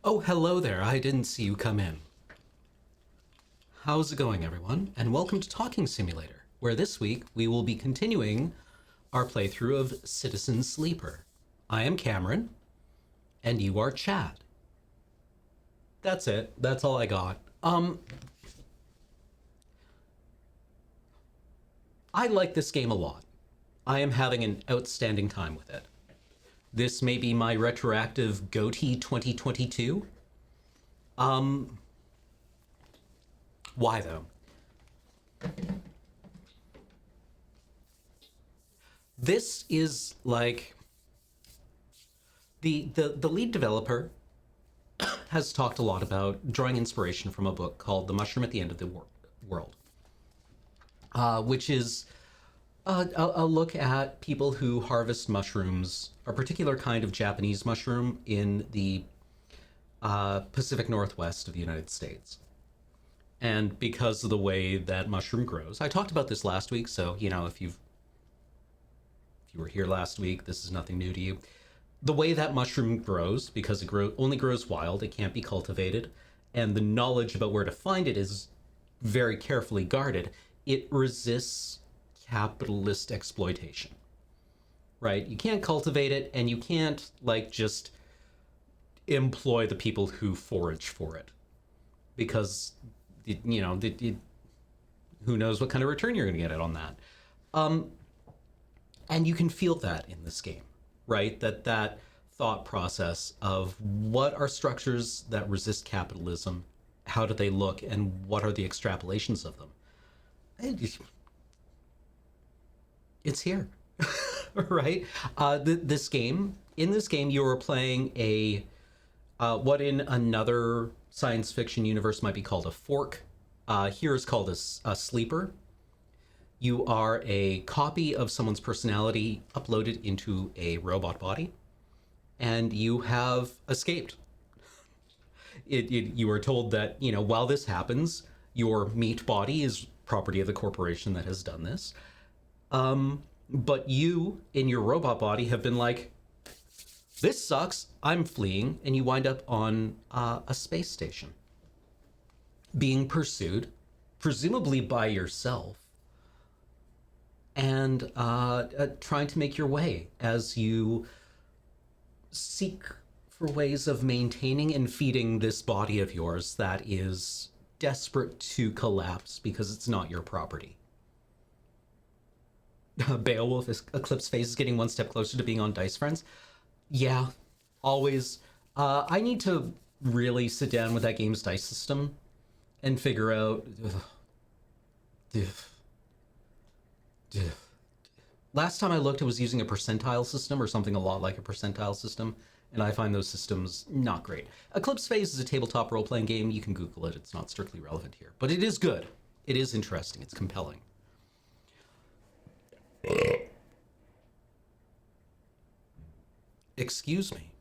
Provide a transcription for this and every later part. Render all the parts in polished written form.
Oh, hello there. I didn't see you come in. How's it going, everyone? And welcome to Talking Simulator, where this week we will be continuing our playthrough of Citizen Sleeper. I am Cameron, and you are Chad. That's it. That's all I got. I like this game a lot. I am having an outstanding time with it. This may be my retroactive GOTY 2022. Um, why though? This is like the lead developer has talked a lot about drawing inspiration from a book called The Mushroom at the End of the World, which is a look at people who harvest mushrooms, a particular kind of Japanese mushroom in the Pacific Northwest of the United States. And because of the way that mushroom grows, I talked about this last week, so if you were here last week, this is nothing new to you. The way that mushroom grows, because only grows wild, it can't be cultivated, and the knowledge about where to find it is very carefully guarded. It resists capitalist exploitation, right? You can't cultivate it, and you can't just employ the people who forage for it, because who knows what kind of return you're going to get on that. And you can feel that in this game, right? That thought process of what are structures that resist capitalism, how do they look, and what are the extrapolations of them? It's here, right? In this game, you are playing what in another science fiction universe might be called a fork. Here is called a sleeper. You are a copy of someone's personality uploaded into a robot body, and you have escaped. You are told that, while this happens, your meat body is property of the corporation that has done this. But you, in your robot body, have been like, this sucks, I'm fleeing, and you wind up on a space station, being pursued, presumably by yourself, and trying to make your way as you seek for ways of maintaining and feeding this body of yours that is desperate to collapse because it's not your property. Beowulf Eclipse Phase is getting one step closer to being on Dice Friends. Yeah, always. I need to really sit down with that game's dice system and figure out. Last time I looked, it was using a percentile system or something a lot like a percentile system, and I find those systems not great. Eclipse Phase is a tabletop role-playing game. You can Google it. It's not strictly relevant here, but it is good. It is interesting. It's compelling. Excuse me.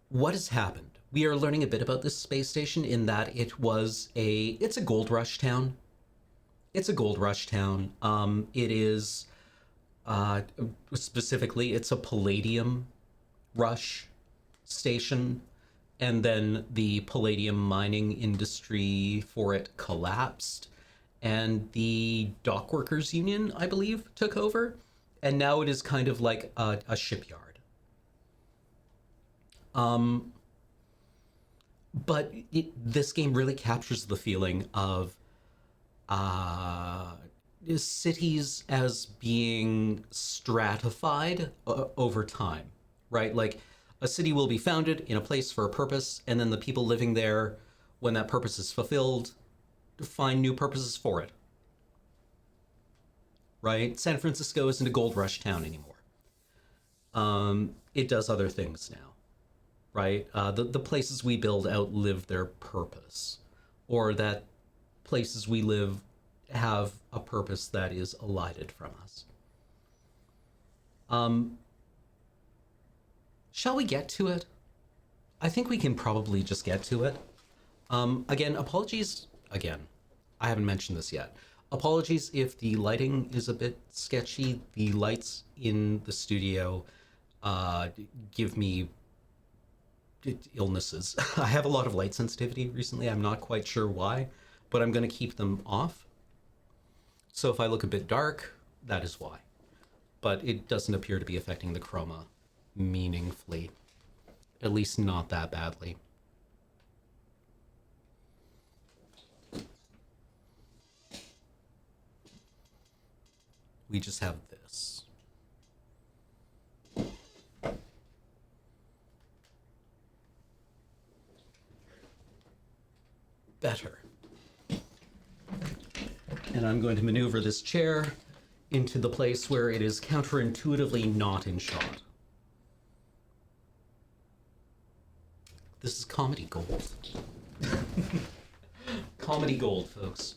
What has happened? We are learning a bit about this space station in that it's a gold rush town. It's a gold rush town. It is, specifically, it's a palladium rush station. And then the palladium mining industry for it collapsed. And the dock workers union, I believe, took over. And now it is kind of like a shipyard. But this game really captures the feeling of cities as being stratified over time, right? Like a city will be founded in a place for a purpose, and then the people living there, when that purpose is fulfilled, find new purposes for it. Right? San Francisco isn't a gold rush town anymore. It does other things now, right? The places we build outlive their purpose, or that places we live have a purpose that is elided from us. Shall we get to it? I think we can probably just get to it. Again, apologies. Again, I haven't mentioned this yet. Apologies if the lighting is a bit sketchy. The lights in the studio uh, give me illnesses. I have a lot of light sensitivity recently. I'm not quite sure why, but I'm going to keep them off. So if I look a bit dark, that is why. But it doesn't appear to be affecting the chroma meaningfully, at least not that badly. We just have this. Better. And I'm going to maneuver this chair into the place where it is counterintuitively not in shot. This is comedy gold. Comedy gold, folks.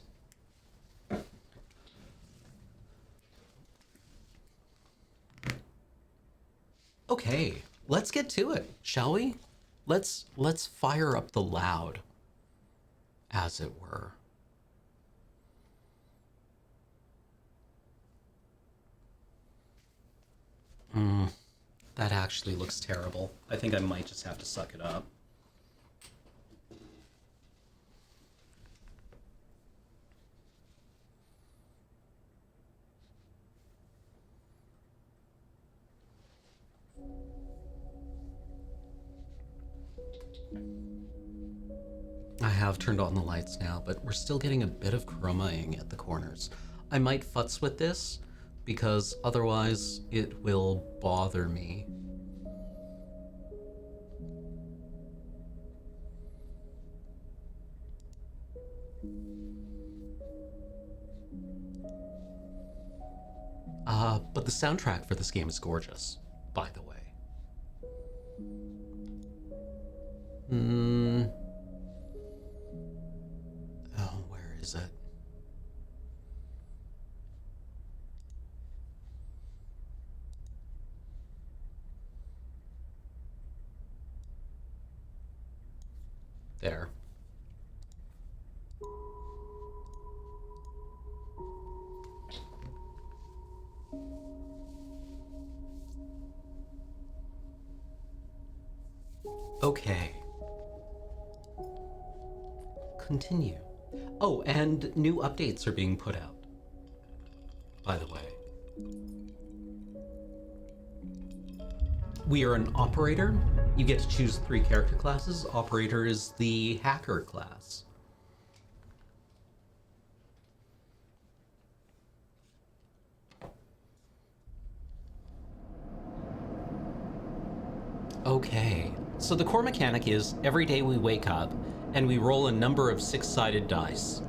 Okay, let's get to it, shall we? Let's fire up the loud, as it were. That actually looks terrible. I think I might just have to suck it up. I have turned on the lights now, but we're still getting a bit of chromaing at the corners. I might futz with this, because otherwise it will bother me. But the soundtrack for this game is gorgeous, by the way. Oh, where is it? There. Okay. Continue. Oh, and new updates are being put out, by the way. We are an operator. You get to choose 3 character classes. Operator is the hacker class. Okay, so the core mechanic is every day we wake up and we roll a number of 6-sided dice.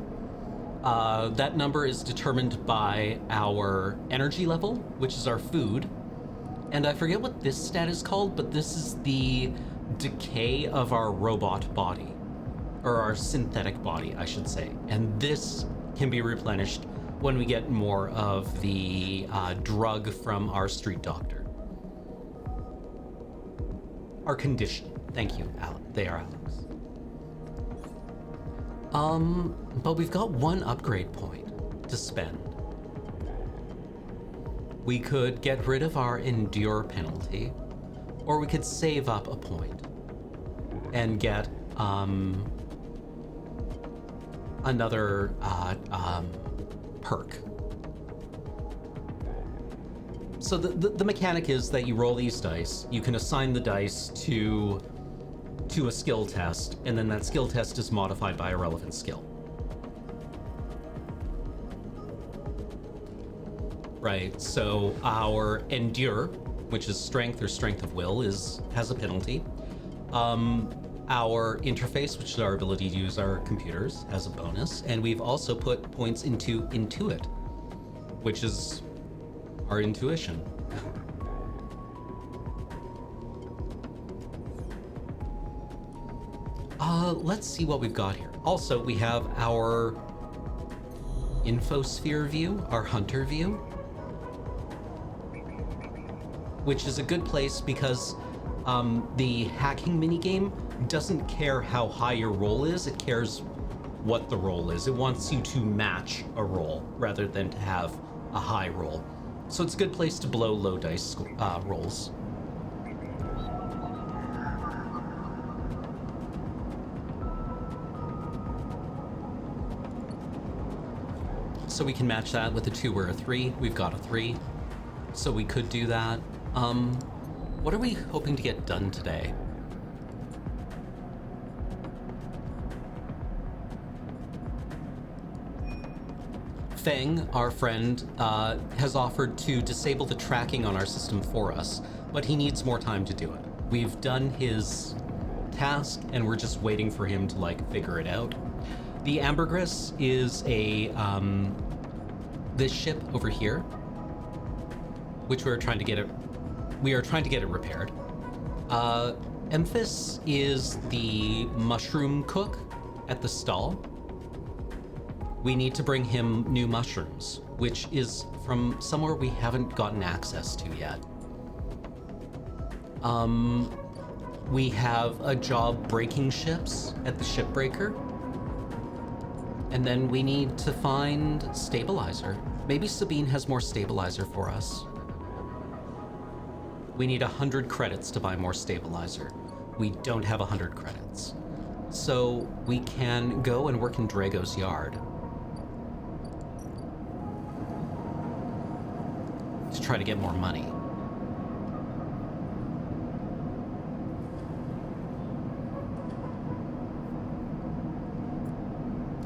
That number is determined by our energy level, which is our food. And I forget what this stat is called, but this is the decay of our robot body, or our synthetic body, I should say. And this can be replenished when we get more of the drug from our street doctor. Our condition. Thank you, Alex. They are Alex. But we've got 1 upgrade point to spend. We could get rid of our endure penalty, or we could save up a point and get another perk. So the mechanic is that you roll these dice, you can assign the dice to a skill test, and then that skill test is modified by a relevant skill. Right, so our endure, which is strength or strength of will, has a penalty. Our interface, which is our ability to use our computers, has a bonus, and we've also put points into intuit, which is our intuition. Let's see what we've got here. Also, we have our infosphere view, our hunter view, which is a good place because the hacking minigame doesn't care how high your roll is, it cares what the roll is. It wants you to match a roll rather than to have a high roll. So it's a good place to blow low dice rolls. So we can match that with a 2 or a 3. We've got a 3. So we could do that. What are we hoping to get done today? Feng, our friend, has offered to disable the tracking on our system for us, but he needs more time to do it. We've done his task, and we're just waiting for him to, like, figure it out. The Ambergris is this ship over here, which we are trying to get it repaired. And this is the mushroom cook at the stall. We need to bring him new mushrooms, which is from somewhere we haven't gotten access to yet. We have a job breaking ships at the shipbreaker. And then we need to find stabilizer. Maybe Sabine has more stabilizer for us. We need 100 credits to buy more stabilizer. We don't have 100 credits. So we can go and work in Drago's yard to try to get more money.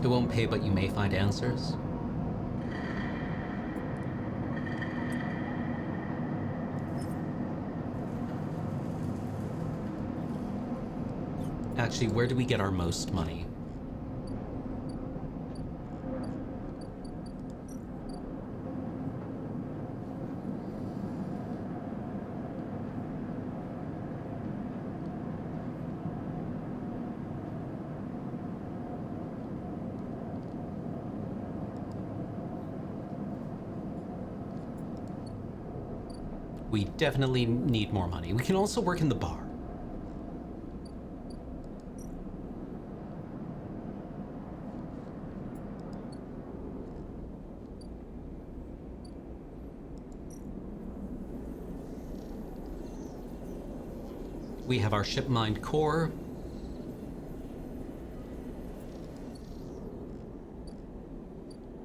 It won't pay, but you may find answers. Actually, where do we get our most money? We definitely need more money. We can also work in the bar. We have our ship mined core.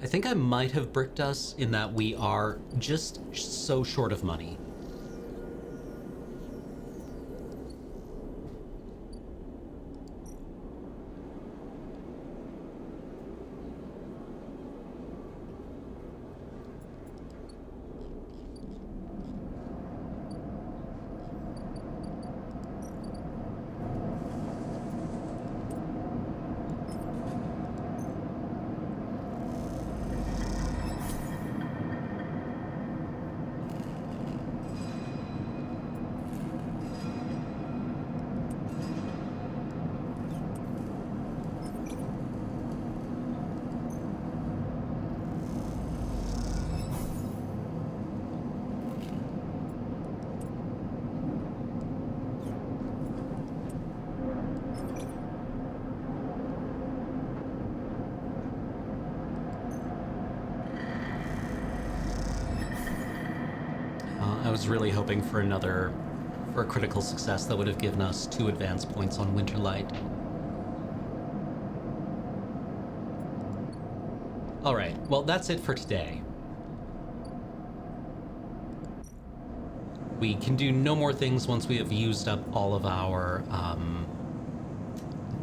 I think I might have bricked us in that we are just so short of money. I was really hoping for a critical success that would have given us 2 advance points on Winterlight. Alright, well that's it for today. We can do no more things once we have used up all of our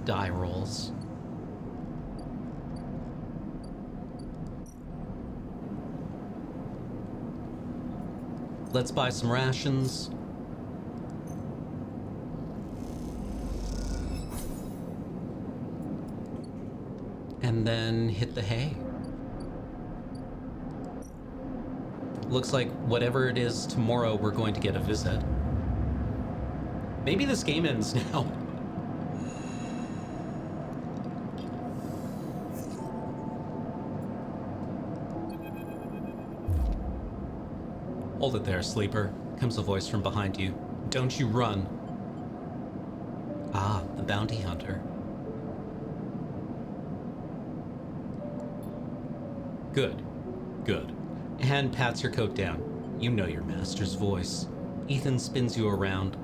die rolls. Let's buy some rations. And then hit the hay. Looks like whatever it is tomorrow, we're going to get a visit. Maybe this game ends now. Hold it there, sleeper, comes a voice from behind you. Don't you run. Ah, the bounty hunter. Good. Good. A hand pats your coat down. You know your master's voice. Ethan spins you around.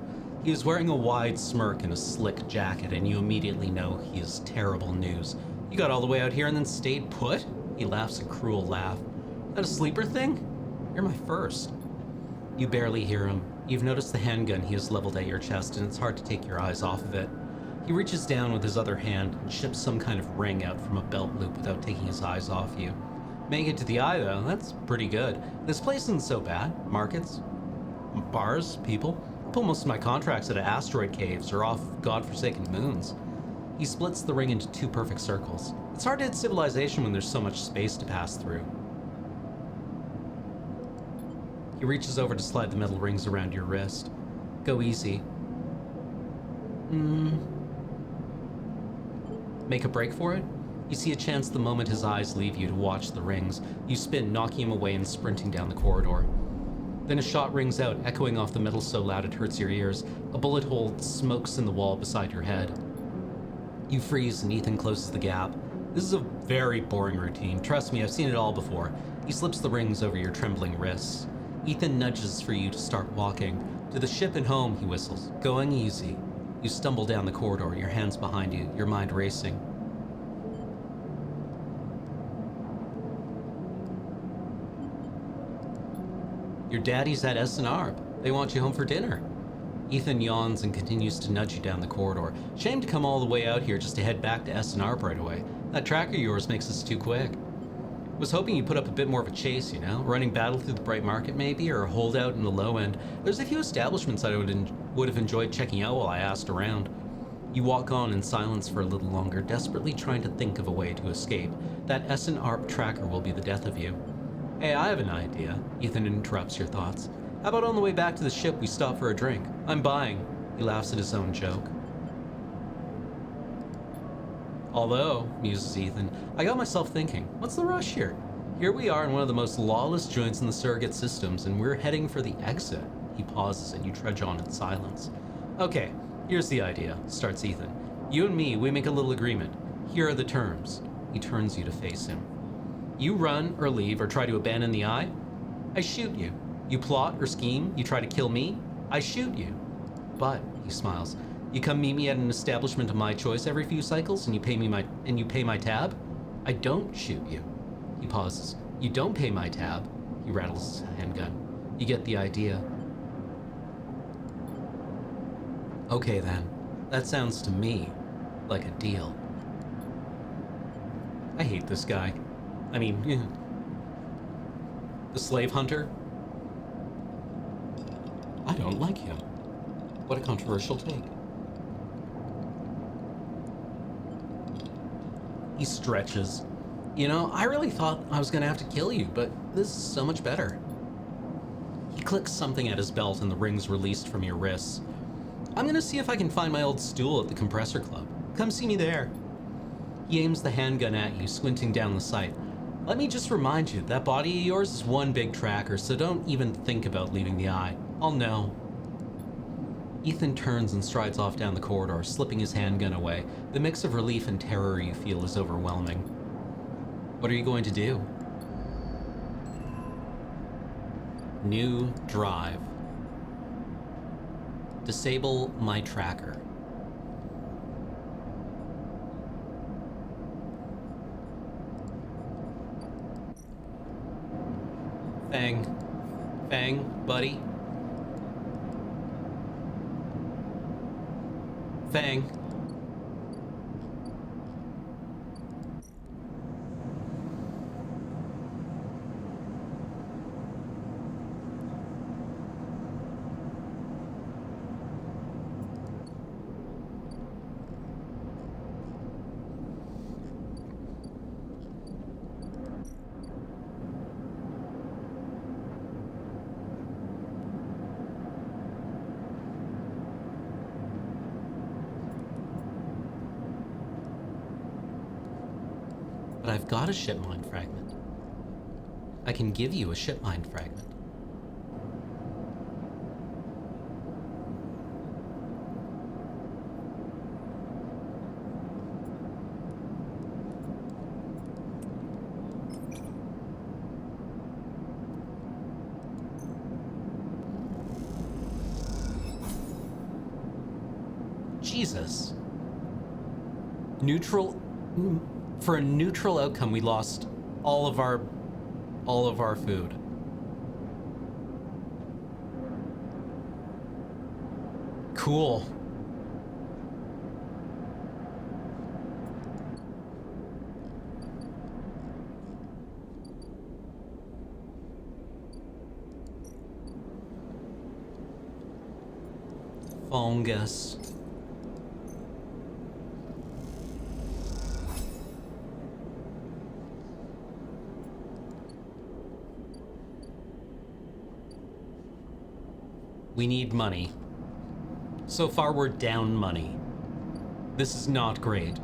He is wearing a wide smirk and a slick jacket, and you immediately know he is terrible news. You got all the way out here and then stayed put? He laughs a cruel laugh. That a sleeper thing? You're my first. You barely hear him. You've noticed the handgun he has leveled at your chest, and it's hard to take your eyes off of it. He reaches down with his other hand and ships some kind of ring out from a belt loop without taking his eyes off you. Make it to the eye, though. That's pretty good. This place isn't so bad. Markets, bars, people. I pull most of my contracts out of asteroid caves or off godforsaken moons. He splits the ring into two perfect circles. It's hard to hit civilization when there's so much space to pass through. He reaches over to slide the metal rings around your wrist. Go easy. Make a break for it? You see a chance the moment his eyes leave you to watch the rings. You spin, knocking him away and sprinting down the corridor. Then a shot rings out, echoing off the metal so loud it hurts your ears. A bullet hole smokes in the wall beside your head. You freeze and Ethan closes the gap. This is a very boring routine. Trust me, I've seen it all before. He slips the rings over your trembling wrists. Ethan nudges for you to start walking. To the ship and home, he whistles. Going easy. You stumble down the corridor, your hands behind you, your mind racing. Your daddy's at S&R. They want you home for dinner. Ethan yawns and continues to nudge you down the corridor. Shame to come all the way out here just to head back to S&R right away. That tracker of yours makes us too quick. Was hoping you put up a bit more of a chase, you know? Running battle through the bright market maybe, or a holdout in the low end. There's a few establishments I would have enjoyed checking out while I asked around. You walk on in silence for a little longer, desperately trying to think of a way to escape. That S&ARP tracker will be the death of you. Hey, I have an idea. Ethan interrupts your thoughts. How about on the way back to the ship we stop for a drink? I'm buying. He laughs at his own joke. Although, muses Ethan, I got myself thinking, what's the rush here? Here we are in one of the most lawless joints in the surrogate systems, and we're heading for the exit. He pauses and you trudge on in silence. Okay, here's the idea, starts Ethan. You and me, we make a little agreement. Here are the terms. He turns you to face him. You run or leave or try to abandon the eye, I shoot you. You plot or scheme, you try to kill me, I shoot you. But, he smiles, you come meet me at an establishment of my choice every few cycles and you pay my tab, I don't shoot you. He pauses. You don't pay my tab. He rattles his handgun. You get the idea. Okay then, that sounds to me like a deal. I hate this guy. I mean, the slave hunter. I don't like him. What a controversial take. He stretches. You know, I really thought I was gonna have to kill you, but this is so much better. He clicks something at his belt and the ring's released from your wrists. I'm gonna see if I can find my old stool at the compressor club. Come see me there. He aims the handgun at you, squinting down the sight. Let me just remind you, that body of yours is one big tracker, so don't even think about leaving the eye. I'll know. Ethan turns and strides off down the corridor, slipping his handgun away. The mix of relief and terror you feel is overwhelming. What are you going to do? New drive. Disable my tracker. Fang, buddy. Fang. But I've got a ship mind fragment. I can give you a ship mind fragment. Jesus. For a neutral outcome, we lost all of our food. Cool. Fungus. We need money. So far, we're down money. This is not great.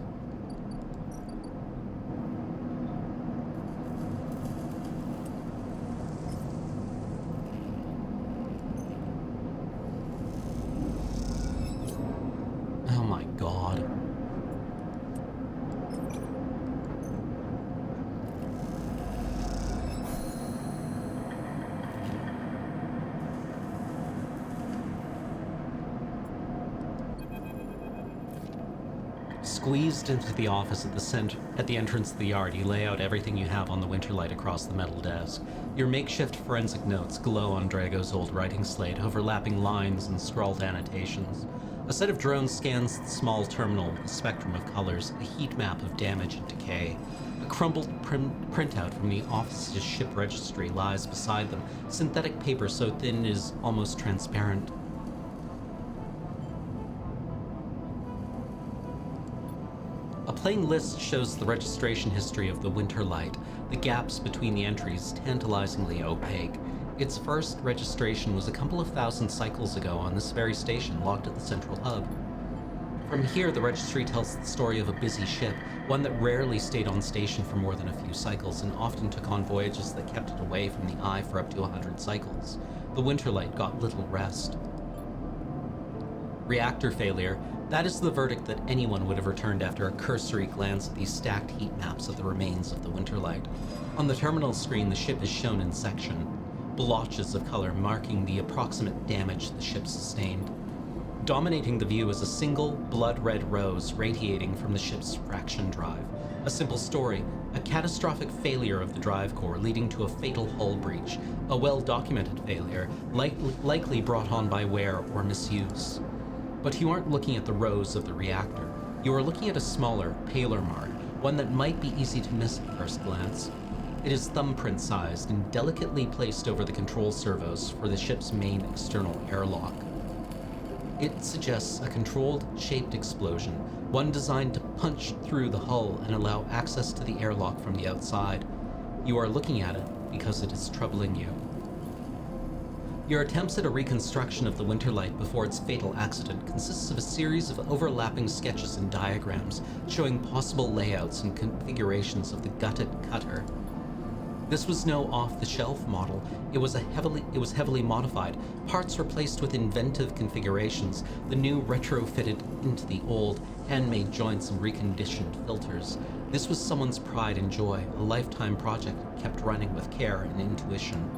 Oh my god. Squeezed into the office at the entrance of the yard, you lay out everything you have on the Winterlight across the metal desk. Your makeshift forensic notes glow on Drago's old writing slate, overlapping lines and scrawled annotations. A set of drones scans the small terminal with a spectrum of colors, a heat map of damage and decay. A crumpled printout from the office's ship registry lies beside them, synthetic paper so thin it is almost transparent. A plain list shows the registration history of the Winterlight, the gaps between the entries tantalizingly opaque. Its first registration was a couple of thousand cycles ago on this very station, locked at the central hub. From here, the registry tells the story of a busy ship, one that rarely stayed on station for more than a few cycles and often took on voyages that kept it away from the eye for up to 100 cycles. The Winterlight got little rest. Reactor failure. That is the verdict that anyone would have returned after a cursory glance at these stacked heat maps of the remains of the Winterlight. On the terminal screen, the ship is shown in section, blotches of color marking the approximate damage the ship sustained. Dominating the view is a single, blood-red rose radiating from the ship's fraction drive. A simple story, a catastrophic failure of the drive core leading to a fatal hull breach, a well-documented failure, likely brought on by wear or misuse. But you aren't looking at the rose of the reactor. You are looking at a smaller, paler mark, one that might be easy to miss at first glance. It is thumbprint-sized and delicately placed over the control servos for the ship's main external airlock. It suggests a controlled, shaped explosion, one designed to punch through the hull and allow access to the airlock from the outside. You are looking at it because it is troubling you. Your attempts at a reconstruction of the Winterlight before its fatal accident consists of a series of overlapping sketches and diagrams showing possible layouts and configurations of the gutted cutter. This was no off-the-shelf model. It was heavily modified. Parts were placed with inventive configurations, the new retrofitted into the old, handmade joints and reconditioned filters. This was someone's pride and joy, a lifetime project kept running with care and intuition.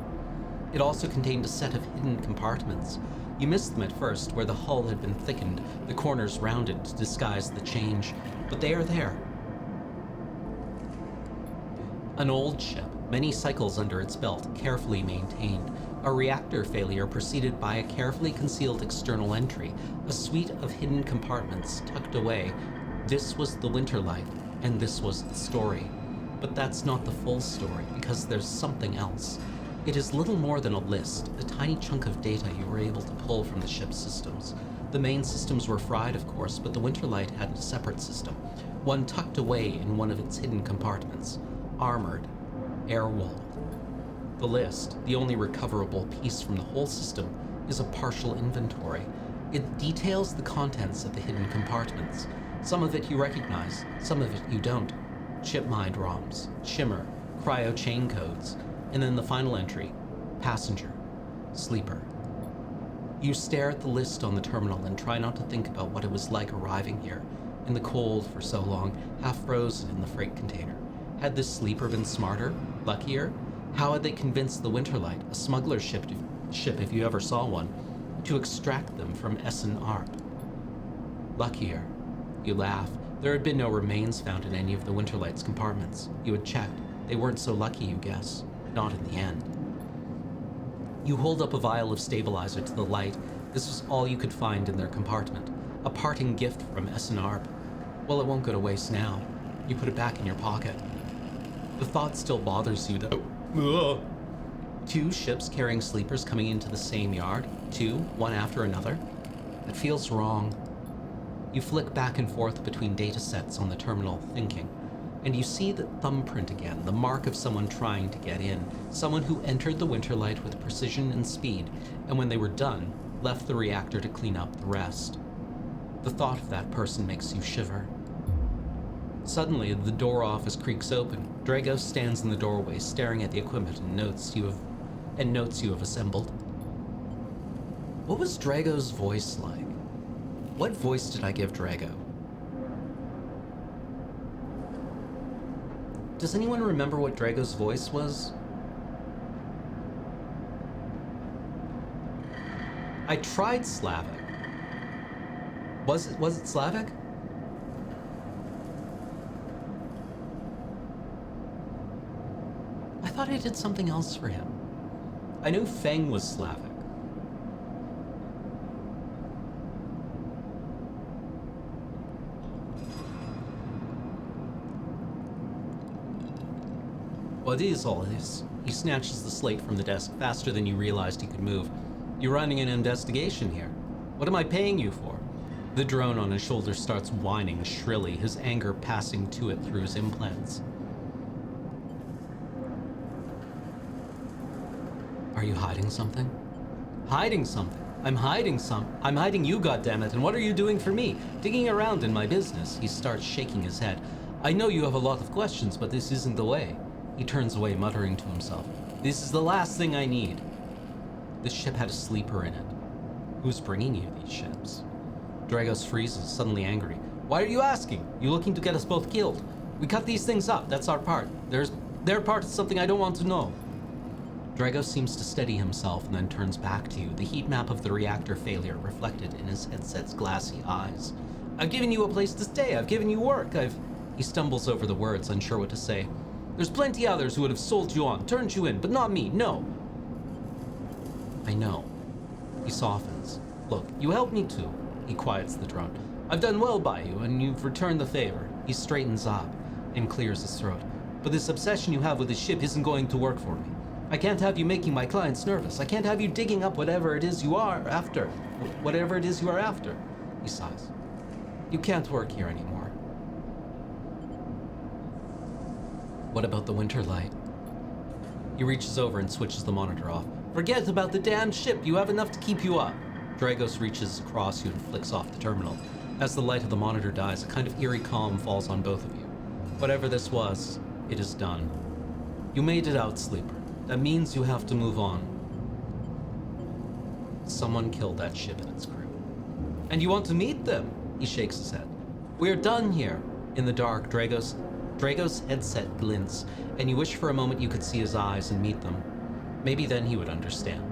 It also contained a set of hidden compartments. You missed them at first, where the hull had been thickened, the corners rounded to disguise the change, but they are there. An old ship, many cycles under its belt, carefully maintained. A reactor failure preceded by a carefully concealed external entry, a suite of hidden compartments tucked away. This was the Winterlight, and this was the story. But that's not the full story, because there's something else. It is little more than a list, a tiny chunk of data you were able to pull from the ship's systems. The main systems were fried, of course, but the Winterlight had a separate system, one tucked away in one of its hidden compartments, armored, air-walled. The list, the only recoverable piece from the whole system, is a partial inventory. It details the contents of the hidden compartments. Some of it you recognize, some of it you don't. Chipmind ROMs, shimmer, cryo chain codes, and then the final entry, passenger, sleeper. You stare at the list on the terminal and try not to think about what it was like arriving here, in the cold for so long, half frozen in the freight container. Had this sleeper been smarter, luckier? How had they convinced the Winterlight, a smuggler's ship if you ever saw one, to extract them from Essen Arp? Luckier. You laugh. There had been no remains found in any of the Winterlight's compartments. You had checked. They weren't so lucky, you guess. Not in the end. You hold up a vial of stabilizer to the light. This was all you could find in their compartment. A parting gift from S&R. Well, it won't go to waste now. You put it back in your pocket. The thought still bothers you, though. 2 ships carrying sleepers coming into the same yard. 2, one after another. It feels wrong. You flick back and forth between data sets on the terminal, thinking. And you see the thumbprint again, the mark of someone trying to get in. Someone who entered the Winterlight with precision and speed, and when they were done, left the reactor to clean up the rest. The thought of that person makes you shiver. Suddenly, the door office creaks open. Drago stands in the doorway, staring at the equipment and notes you have assembled. What was Drago's voice like? What voice did I give Drago? Does anyone remember what Drago's voice was? I tried Slavic. Was it Slavic? I thought I did something else for him. I knew Feng was Slavic. What is all this? He snatches the slate from the desk faster than you realized he could move. You're running an investigation here. What am I paying you for? The drone on his shoulder starts whining shrilly, his anger passing to it through his implants. Are you hiding something? Hiding something? I'm hiding you, goddammit, and what are you doing for me? Digging around in my business. He starts shaking his head. I know you have a lot of questions, but this isn't the way. He turns away, muttering to himself. This is the last thing I need. This ship had a sleeper in it. Who's bringing you these ships? Dragos freezes, suddenly angry. Why are you asking? You looking to get us both killed? We cut these things up, that's our part. Their part is something I don't want to know. Dragos seems to steady himself and then turns back to you, the heat map of the reactor failure reflected in his headset's glassy eyes. I've given you a place to stay, I've given you work, He stumbles over the words, unsure what to say. There's plenty others who would have sold you on, turned you in, but not me, no. I know. He softens. Look, you helped me too. He quiets the drone. I've done well by you, and you've returned the favor. He straightens up and clears his throat. But this obsession you have with the ship isn't going to work for me. I can't have you making my clients nervous. I can't have you digging up whatever it is you are after. Whatever it is you are after. He sighs. You can't work here anymore. What about the Winterlight? He reaches over and switches the monitor off. Forget about the damn ship. You have enough to keep you up. Dragos reaches across you and flicks off the terminal. As the light of the monitor dies, a kind of eerie calm falls on both of you. Whatever this was, it is done. You made it out, Sleeper. That means you have to move on. Someone killed that ship and its crew. And you want to meet them? He shakes his head. We're done here. In the dark, Drago's headset glints, and you wish for a moment you could see his eyes and meet them. Maybe then he would understand.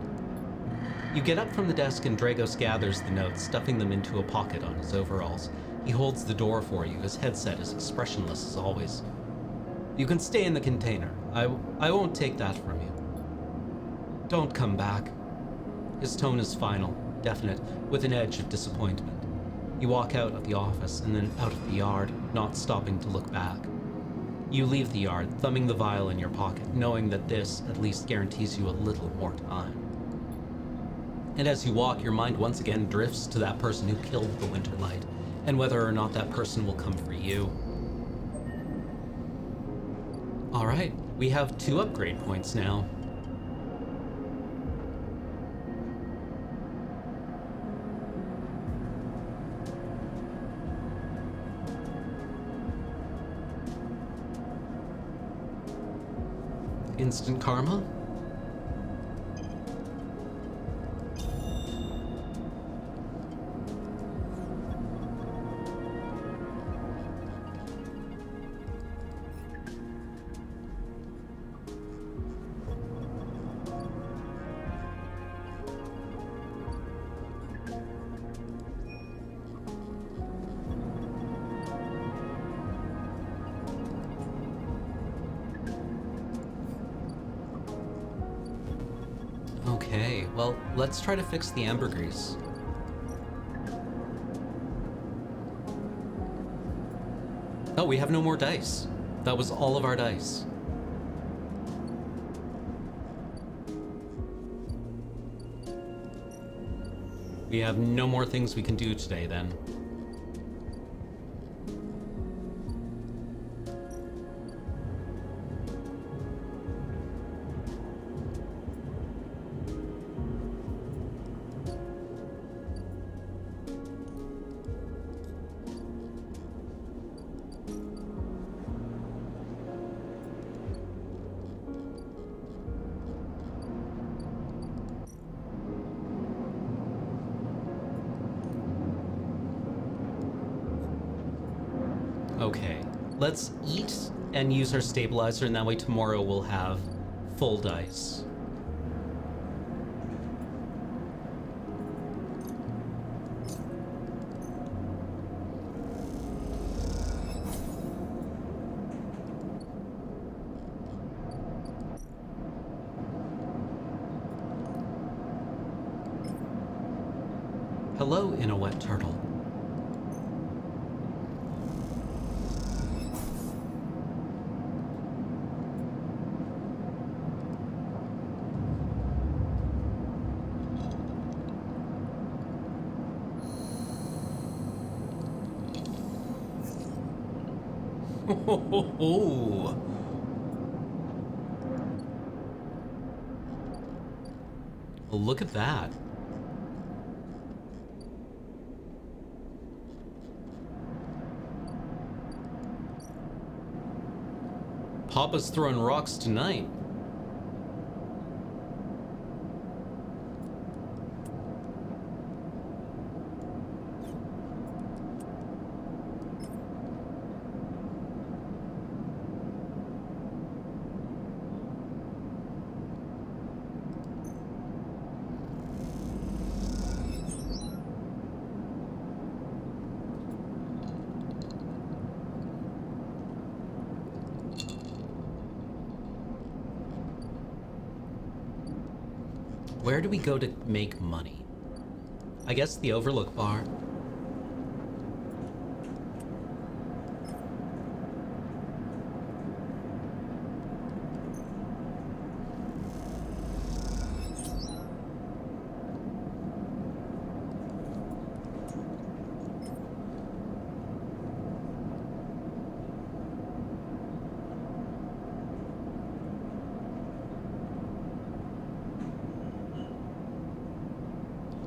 You get up from the desk and Dragos gathers the notes, stuffing them into a pocket on his overalls. He holds the door for you, his headset as expressionless as always. You can stay in the container. I won't take that from you. Don't come back. His tone is final, definite, with an edge of disappointment. You walk out of the office and then out of the yard, not stopping to look back. You leave the yard, thumbing the vial in your pocket, knowing that this at least guarantees you a little more time. And as you walk, your mind once again drifts to that person who killed the Winterlight, and whether or not that person will come for you. All right, we have 2 upgrade points now. Instant karma? Okay, well, let's try to fix the ambergris. Oh, we have no more dice. That was all of our dice. We have no more things we can do today, then. Okay, let's eat and use our stabilizer, and that way tomorrow we'll have full dice. Hello, in a wet turtle. Oh, well, look at that. Papa's throwing rocks tonight. Where do we go to make money? I guess the Overlook Bar.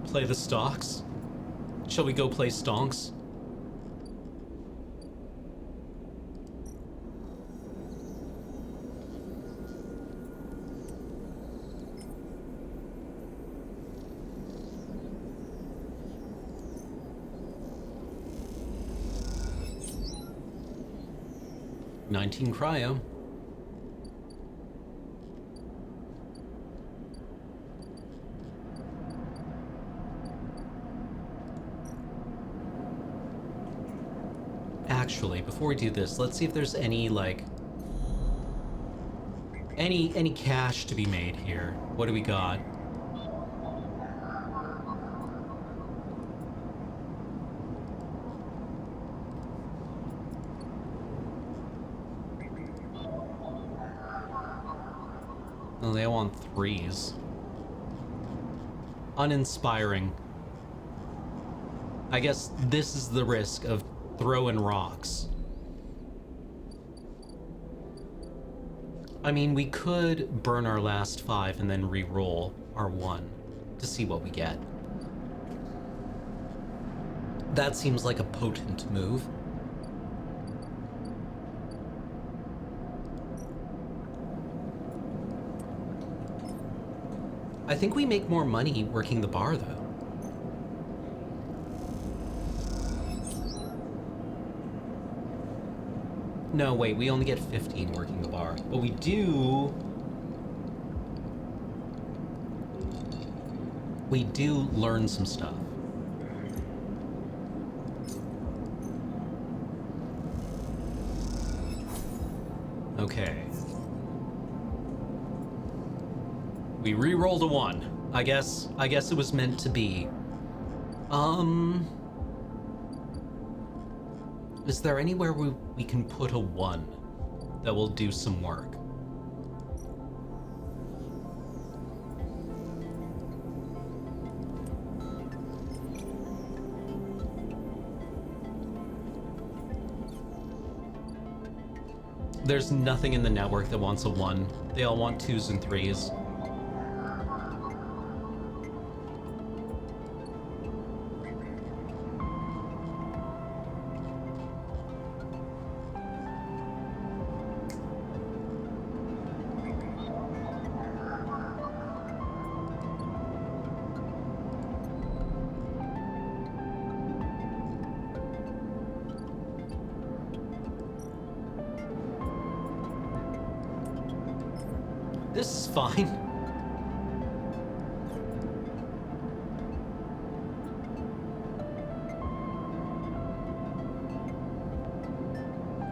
Play the stocks? Shall we go play stonks? $19 cryo. Actually, before we do this, let's see if there's any, like, any cash to be made here. What do we got? Oh, they all want 3s. Uninspiring. I guess this is the risk of throwing rocks. I mean, we could burn our last 5 and then re-roll our 1 to see what we get. That seems like a potent move. I think we make more money working the bar, though. No, wait, we only get 15 working the bar. But we do learn some stuff. Okay. We re-rolled a 1. I guess it was meant to be. Um, is there anywhere we can put a 1 that will do some work? There's nothing in the network that wants a 1. They all want 2s and 3s. This is fine.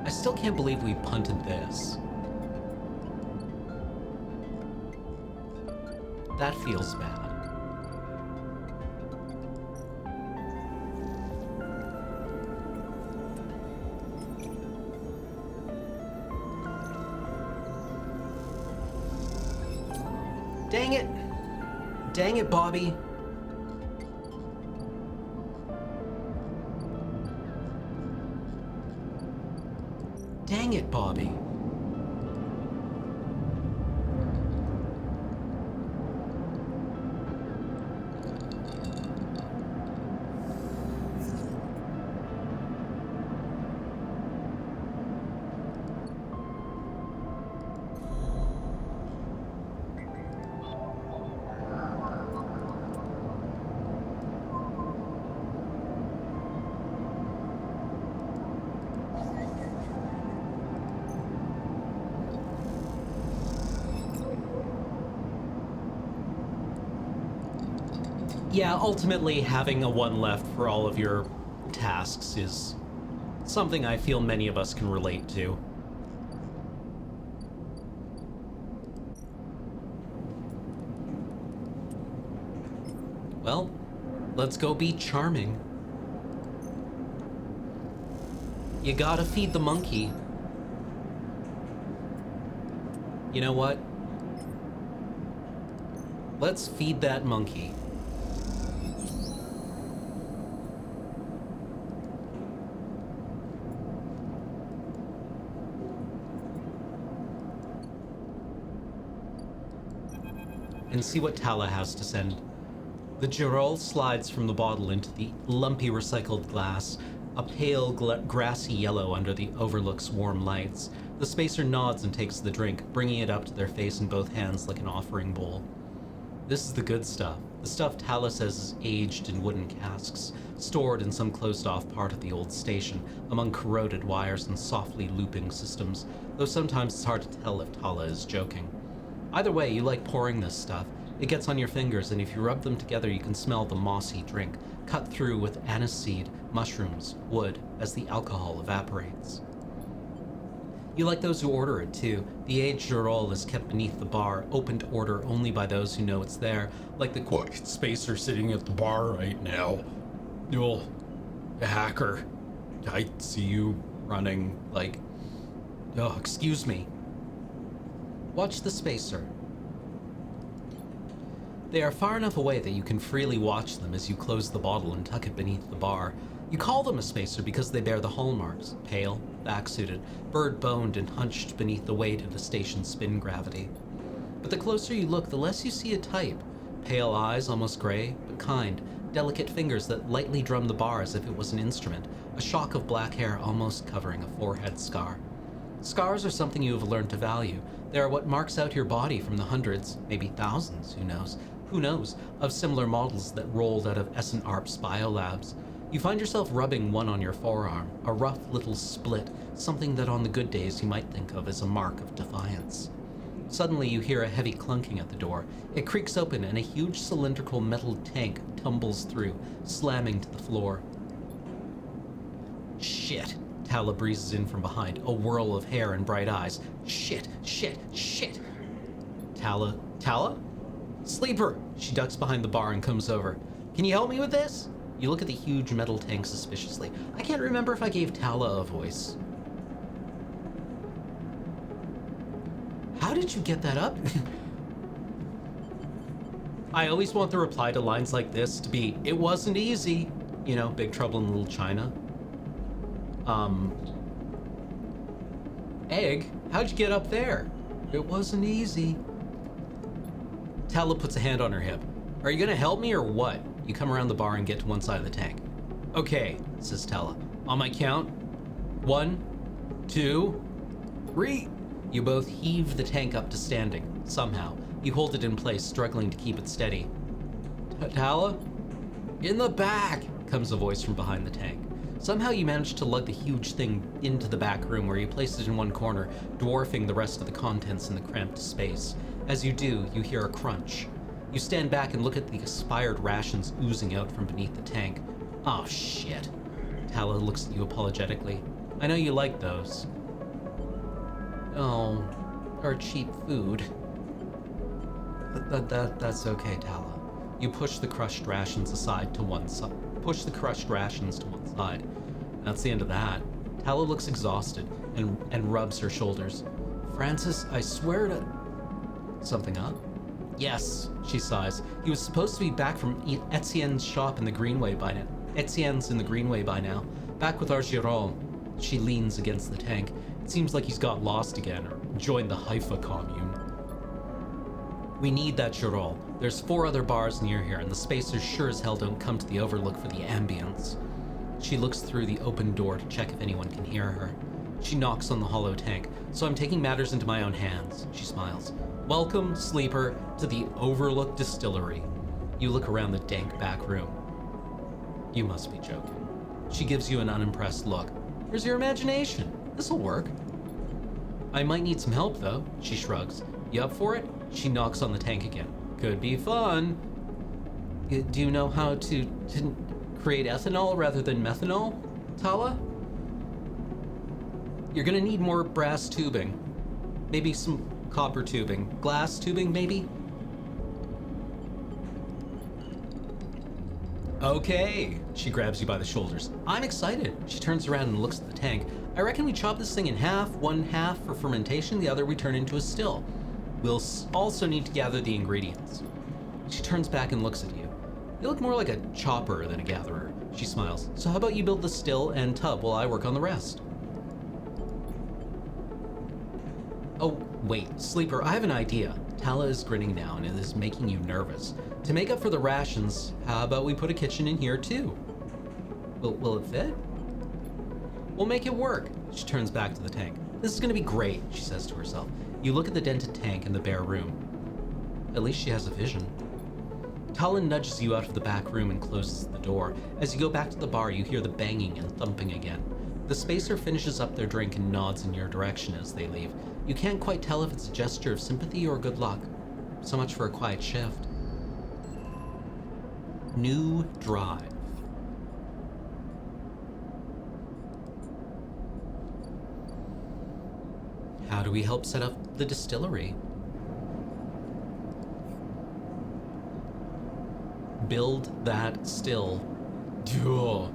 I still can't believe we punted this. That feels bad. Dang it! Dang it, Bobby! Dang it, Bobby! Yeah, ultimately having a 1 left for all of your tasks is something I feel many of us can relate to. Well, let's go be charming. You gotta feed the monkey. You know what? Let's feed that monkey. And see what Tala has to send. The Girol slides from the bottle into the lumpy recycled glass, a pale grassy yellow under the overlook's warm lights. The spacer nods and takes the drink, bringing it up to their face in both hands like an offering bowl. This is the good stuff. The stuff Tala says is aged in wooden casks, stored in some closed-off part of the old station, among corroded wires and softly looping systems, though sometimes it's hard to tell if Tala is joking. Either way, you like pouring this stuff. It gets on your fingers, and if you rub them together, you can smell the mossy drink, cut through with anise seed, mushrooms, wood, as the alcohol evaporates. You like those who order it, too. The aged Girol is kept beneath the bar, open to order only by those who know it's there, like the quiet spacer sitting at the bar right now. You'll... hacker. I see you running, like... Oh, excuse me. Watch the spacer. They are far enough away that you can freely watch them as you close the bottle and tuck it beneath the bar. You call them a spacer because they bear the hallmarks, pale, back-suited, bird-boned and hunched beneath the weight of the station's spin gravity. But the closer you look, the less you see a type. Pale eyes, almost gray, but kind, delicate fingers that lightly drum the bar as if it was an instrument, a shock of black hair almost covering a forehead scar. Scars are something you have learned to value. They are what marks out your body from the hundreds, maybe thousands, who knows, of similar models that rolled out of S&ARP's biolabs. You find yourself rubbing one on your forearm, a rough little split, something that on the good days you might think of as a mark of defiance. Suddenly you hear a heavy clunking at the door. It creaks open and a huge cylindrical metal tank tumbles through, slamming to the floor. Shit, Tala breezes in from behind, a whirl of hair and bright eyes. Shit. Tala? Sleeper! She ducks behind the bar and comes over. Can you help me with this? You look at the huge metal tank suspiciously. I can't remember if I gave Tala a voice. How did you get that up? I always want the reply to lines like this to be, it wasn't easy. You know, Big Trouble in Little China. Egg, how'd you get up there? It wasn't easy. Tala puts a hand on her hip. Are you gonna help me or what? You come around the bar and get to one side of the tank. Okay, says Tala. On my count, 1, 2, 3. You both heave the tank up to standing, somehow. You hold it in place, struggling to keep it steady. Tala? In the back, comes a voice from behind the tank. Somehow you manage to lug the huge thing into the back room where you place it in one corner, dwarfing the rest of the contents in the cramped space. As you do, you hear a crunch. You stand back and look at the expired rations oozing out from beneath the tank. Oh shit. Tala looks at you apologetically. I know you like those. Oh, our cheap food. That's okay, Tala. You push the crushed rations aside to one side. Push the crushed rations to one side. That's the end of that. Tala looks exhausted and rubs her shoulders. Francis, I swear to... Something up? Yes, she sighs. He was supposed to be back from Etienne's shop in the Greenway by now. Etienne's in the Greenway by now. Back with our Giron. She leans against the tank. It seems like he's got lost again or joined the Haifa commune. We need that Giron. There's 4 other bars near here, and the spacers sure as hell don't come to the Overlook for the ambience. She looks through the open door to check if anyone can hear her. She knocks on the hollow tank. So I'm taking matters into my own hands, she smiles. Welcome, sleeper, to the Overlook Distillery. You look around the dank back room. You must be joking. She gives you an unimpressed look. Where's your imagination? This'll work. I might need some help, though, she shrugs. You up for it? She knocks on the tank again. Could be fun. Do you know how to create ethanol rather than methanol, Tala? You're gonna need more brass tubing. Maybe some copper tubing. Glass tubing, maybe? Okay. She grabs you by the shoulders. I'm excited. She turns around and looks at the tank. I reckon we chop this thing in half, one half for fermentation, the other we turn into a still. We'll also need to gather the ingredients. She turns back and looks at you. You look more like a chopper than a gatherer. She smiles. So how about you build the still and tub while I work on the rest? Oh, wait, Sleeper, I have an idea. Tala is grinning now and it is making you nervous. To make up for the rations, how about we put a kitchen in here too? Will it fit? We'll make it work. She turns back to the tank. This is gonna be great, she says to herself. You look at the dented tank in the bare room. At least she has a vision. Tala nudges you out of the back room and closes the door. As you go back to the bar, you hear the banging and thumping again. The spacer finishes up their drink and nods in your direction as they leave. You can't quite tell if it's a gesture of sympathy or good luck. So much for a quiet shift. New drive. How do we help set up the distillery? Build that still. Duh.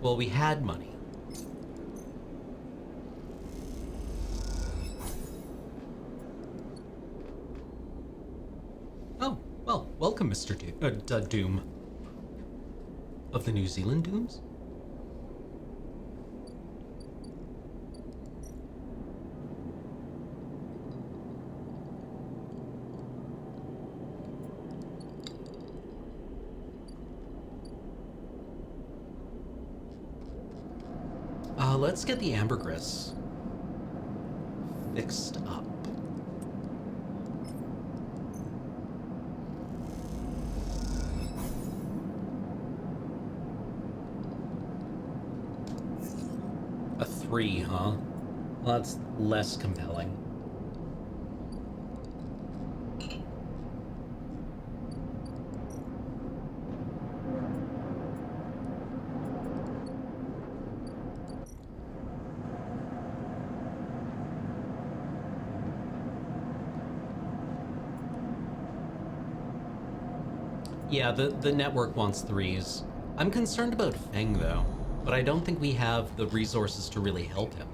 Well, we had money. Oh, well, welcome, Mr. Doom. Of the New Zealand Dooms? Let's get the ambergris fixed up. A 3, huh? Well, that's less compelling. Yeah, the network wants threes. I'm concerned about Feng, though, but I don't think we have the resources to really help him.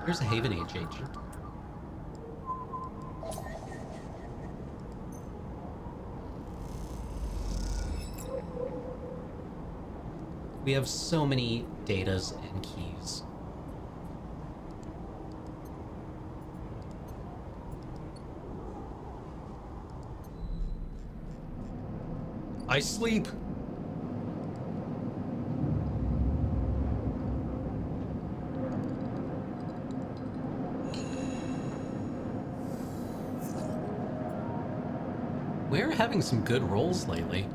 There's a Haven Age agent. We have so many datas and keys. I sleep! We're having some good rolls lately.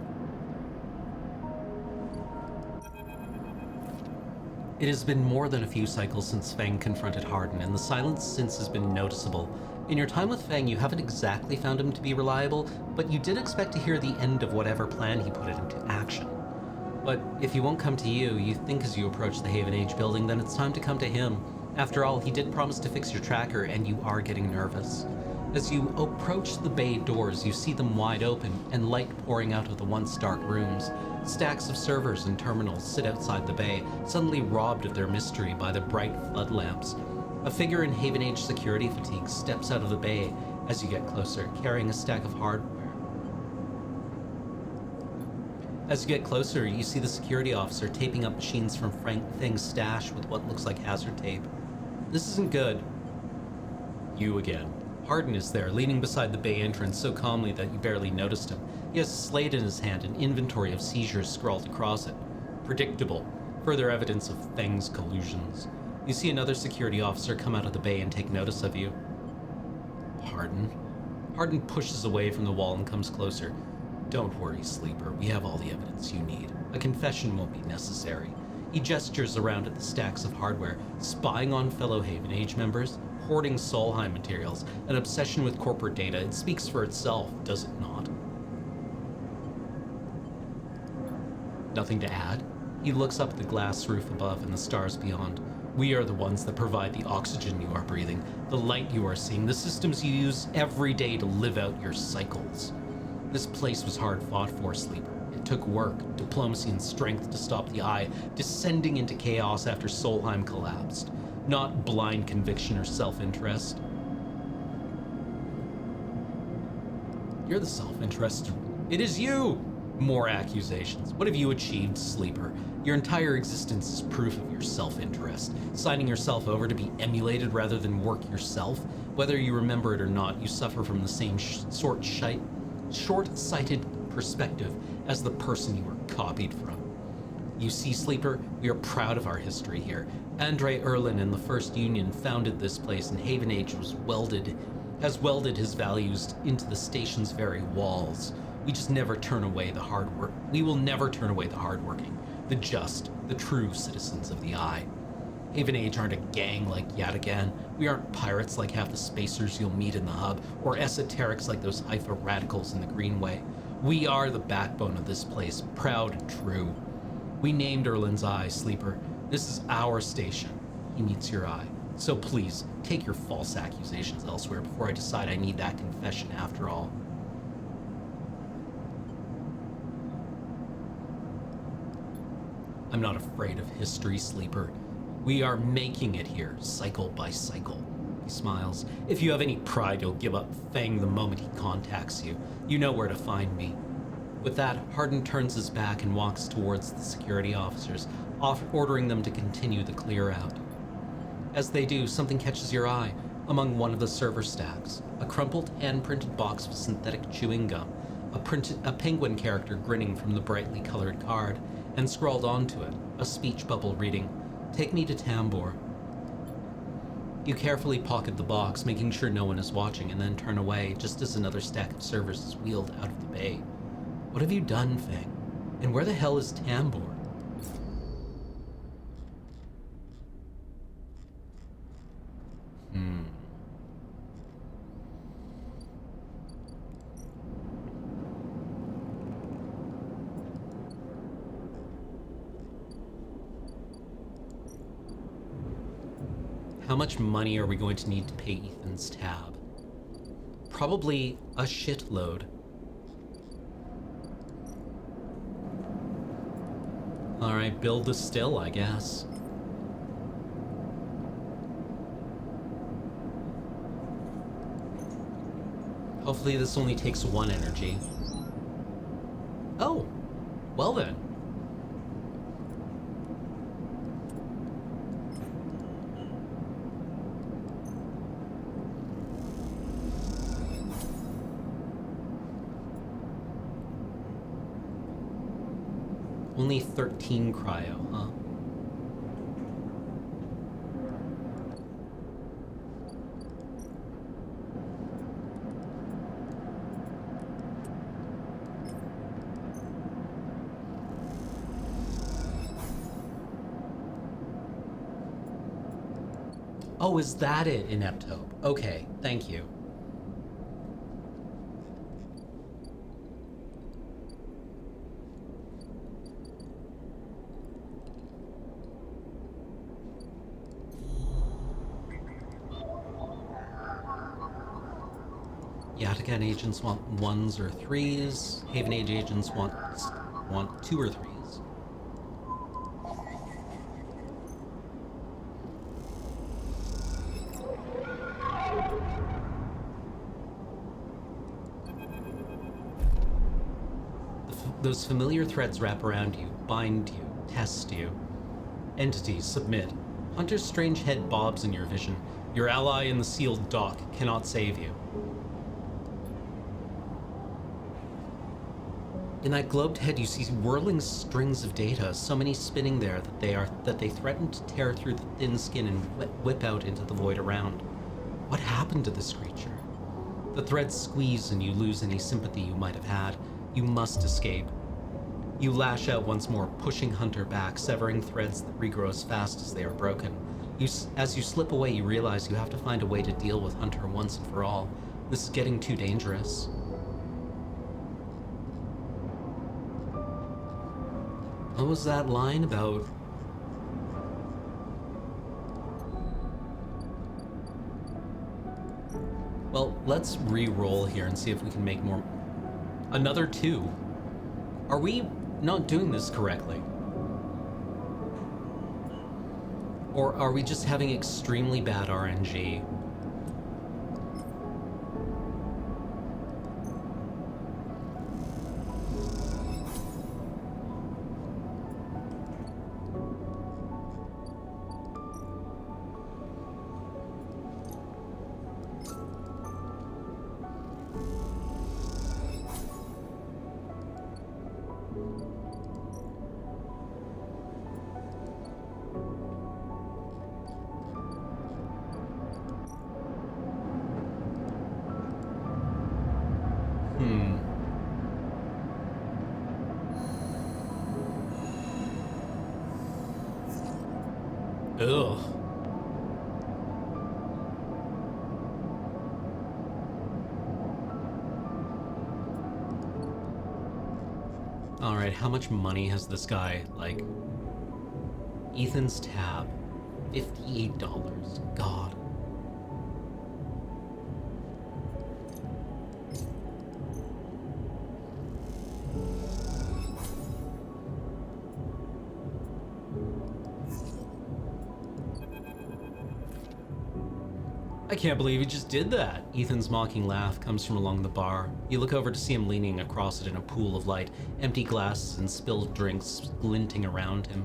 It has been more than a few cycles since Fang confronted Hardin, and the silence since has been noticeable. In your time with Fang, you haven't exactly found him to be reliable, but you did expect to hear the end of whatever plan he put into action. But if he won't come to you, you think as you approach the Haven Age building, then it's time to come to him. After all, he did promise to fix your tracker, and you are getting nervous. As you approach the bay doors, you see them wide open and light pouring out of the once dark rooms. Stacks of servers and terminals sit outside the bay, suddenly robbed of their mystery by the bright flood lamps. A figure in Haven Age security fatigue steps out of the bay as you get closer, carrying a stack of hardware. As you get closer, you see the security officer taping up machines from Fang's stash with what looks like hazard tape. This isn't good. You again. Hardin is there, leaning beside the bay entrance so calmly that you barely noticed him. He has a slate in his hand, an inventory of seizures scrawled across it. Predictable. Further evidence of Fang's collusions. You see another security officer come out of the bay and take notice of you. Hardin. Hardin pushes away from the wall and comes closer. Don't worry, Sleeper. We have all the evidence you need. A confession won't be necessary. He gestures around at the stacks of hardware, spying on fellow Haven Age members, hoarding Solheim materials, an obsession with corporate data. It speaks for itself, does it not? Nothing to add? He looks up at the glass roof above and the stars beyond. We are the ones that provide the oxygen you are breathing, the light you are seeing, the systems you use every day to live out your cycles. This place was hard fought for, Sleeper. It took work, diplomacy, and strength to stop the Eye descending into chaos after Solheim collapsed. Not blind conviction or self-interest. You're the self-interest. It is you! More accusations. What have you achieved, Sleeper? Your entire existence is proof of your self-interest. Signing yourself over to be emulated rather than work yourself. Whether you remember it or not, you suffer from the same short-sighted perspective as the person you were copied from. You see, Sleeper, we are proud of our history here. Andre Erlin and the First Union founded this place, and Haven Age has welded his values into the station's very walls. We just never turn away the hard work. We will never turn away the hardworking, the just, the true citizens of the Eye. Haven Age aren't a gang like Yatagan. We aren't pirates like half the spacers you'll meet in the hub, or esoterics like those Haifa radicals in the Greenway. We are the backbone of this place, proud and true. We named Erlin's Eye, Sleeper. This is our station. He meets your eye. So please, take your false accusations elsewhere before I decide I need that confession after all. I'm not afraid of history, Sleeper. We are making it here, cycle by cycle. He smiles. If you have any pride, you'll give up Fang the moment he contacts you. You know where to find me. With that, Hardin turns his back and walks towards the security officers, ordering them to continue the clear out. As they do, something catches your eye among one of the server stacks. A crumpled, hand-printed box of synthetic chewing gum, a penguin character grinning from the brightly colored card, and scrawled onto it, a speech bubble reading, "Take me to Tambor." You carefully pocket the box, making sure no one is watching, and then turn away just as another stack of servers is wheeled out of the bay. What have you done, Fang? And where the hell is Tambor? How much money are we going to need to pay Ethan's tab? Probably a shitload. Alright, build the still, I guess. Hopefully this only takes 1 energy. Oh, well then. Only 13 cryo, huh? Oh, is that it in Ep2? Okay, thank you. Yatagan agents want 1s or 3s. Haven Age agents want 2 or 3s. Those familiar threads wrap around you, bind you, test you. Entities, submit. Hunter's strange head bobs in your vision. Your ally in the sealed dock cannot save you. In that globed head, you see whirling strings of data, so many spinning there that they threaten to tear through the thin skin and whip out into the void around. What happened to this creature? The threads squeeze and you lose any sympathy you might have had. You must escape. You lash out once more, pushing Hunter back, severing threads that regrow as fast as they are broken. As you slip away, you realize you have to find a way to deal with Hunter once and for all. This is getting too dangerous. What was that line about? Well, let's re-roll here and see if we can make more. Another 2. Are we not doing this correctly? Or are we just having extremely bad RNG? Ugh. Alright, how much money has this guy, like... Ethan's tab. $58. God. I can't believe he just did that. Ethan's mocking laugh comes from along the bar. You look over to see him leaning across it in a pool of light, empty glasses and spilled drinks glinting around him.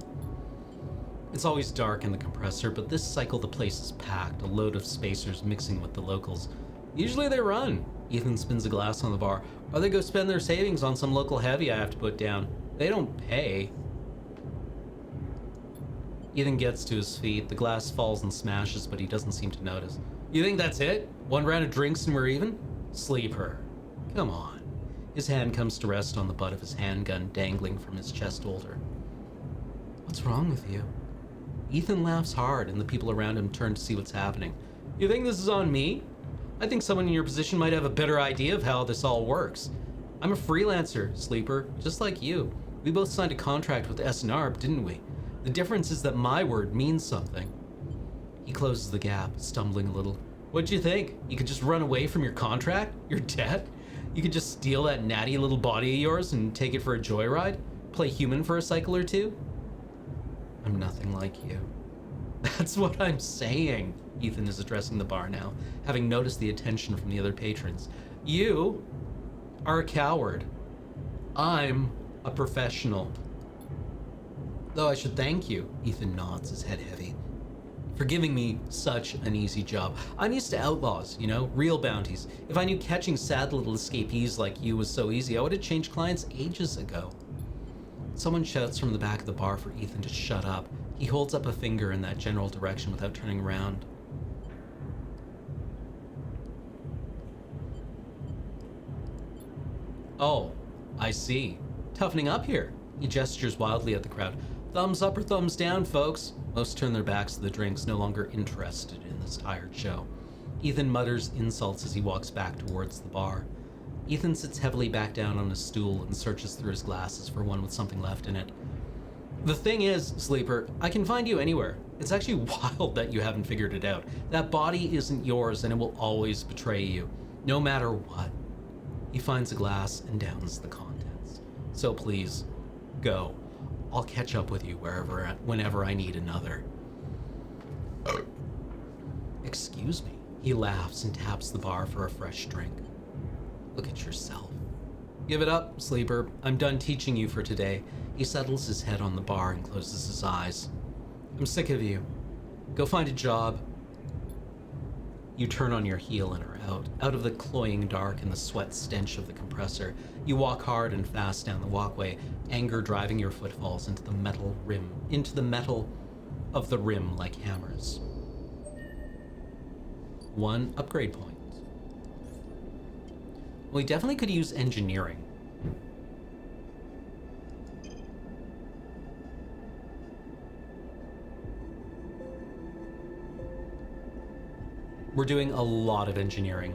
It's always dark in the compressor, but this cycle the place is packed, a load of spacers mixing with the locals. Usually they run. Ethan spins a glass on the bar, or they go spend their savings on some local heavy I have to put down. They don't pay. Ethan gets to his feet. The glass falls and smashes, but he doesn't seem to notice. You think that's it? 1 round of drinks and we're even? Sleeper. Come on. His hand comes to rest on the butt of his handgun dangling from his chest holder. What's wrong with you? Ethan laughs hard and the people around him turn to see what's happening. You think this is on me? I think someone in your position might have a better idea of how this all works. I'm a freelancer, Sleeper, just like you. We both signed a contract with S&R, didn't we? The difference is that my word means something. He closes the gap, stumbling a little. What'd you think? You could just run away from your contract? Your debt? You could just steal that natty little body of yours and take it for a joyride? Play human for a cycle or 2? I'm nothing like you. That's what I'm saying. Ethan is addressing the bar now, having noticed the attention from the other patrons. You are a coward. I'm a professional. Though I should thank you, Ethan nods, his head heavy, for giving me such an easy job. I'm used to outlaws, you know, real bounties. If I knew catching sad little escapees like you was so easy, I would have changed clients ages ago. Someone shouts from the back of the bar for Ethan to shut up. He holds up a finger in that general direction without turning around. Oh, I see. Toughening up here. He gestures wildly at the crowd. Thumbs up or thumbs down, folks. Most turn their backs to the drinks, no longer interested in this tired show. Ethan mutters insults as he walks back towards the bar. Ethan sits heavily back down on a stool and searches through his glasses for one with something left in it. The thing is, Sleeper, I can find you anywhere. It's actually wild that you haven't figured it out. That body isn't yours and it will always betray you, no matter what. He finds a glass and downs the contents. So please, go. I'll catch up with you whenever I need another. Excuse me. He laughs and taps the bar for a fresh drink. Look at yourself. Give it up, Sleeper. I'm done teaching you for today. He settles his head on the bar and closes his eyes. I'm sick of you. Go find a job. You turn on your heel and are out of the cloying dark and the sweat stench of the compressor. You walk hard and fast down the walkway, anger driving your footfalls into the metal of the rim like hammers. 1 upgrade point. We definitely could use engineering. We're doing a lot of engineering.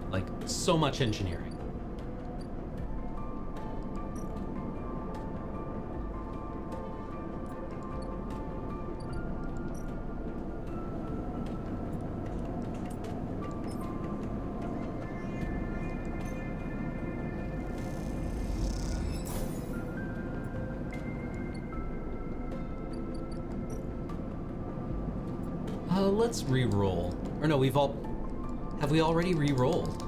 Like, so much engineering. Let's re-roll. Or no, have we already re-rolled?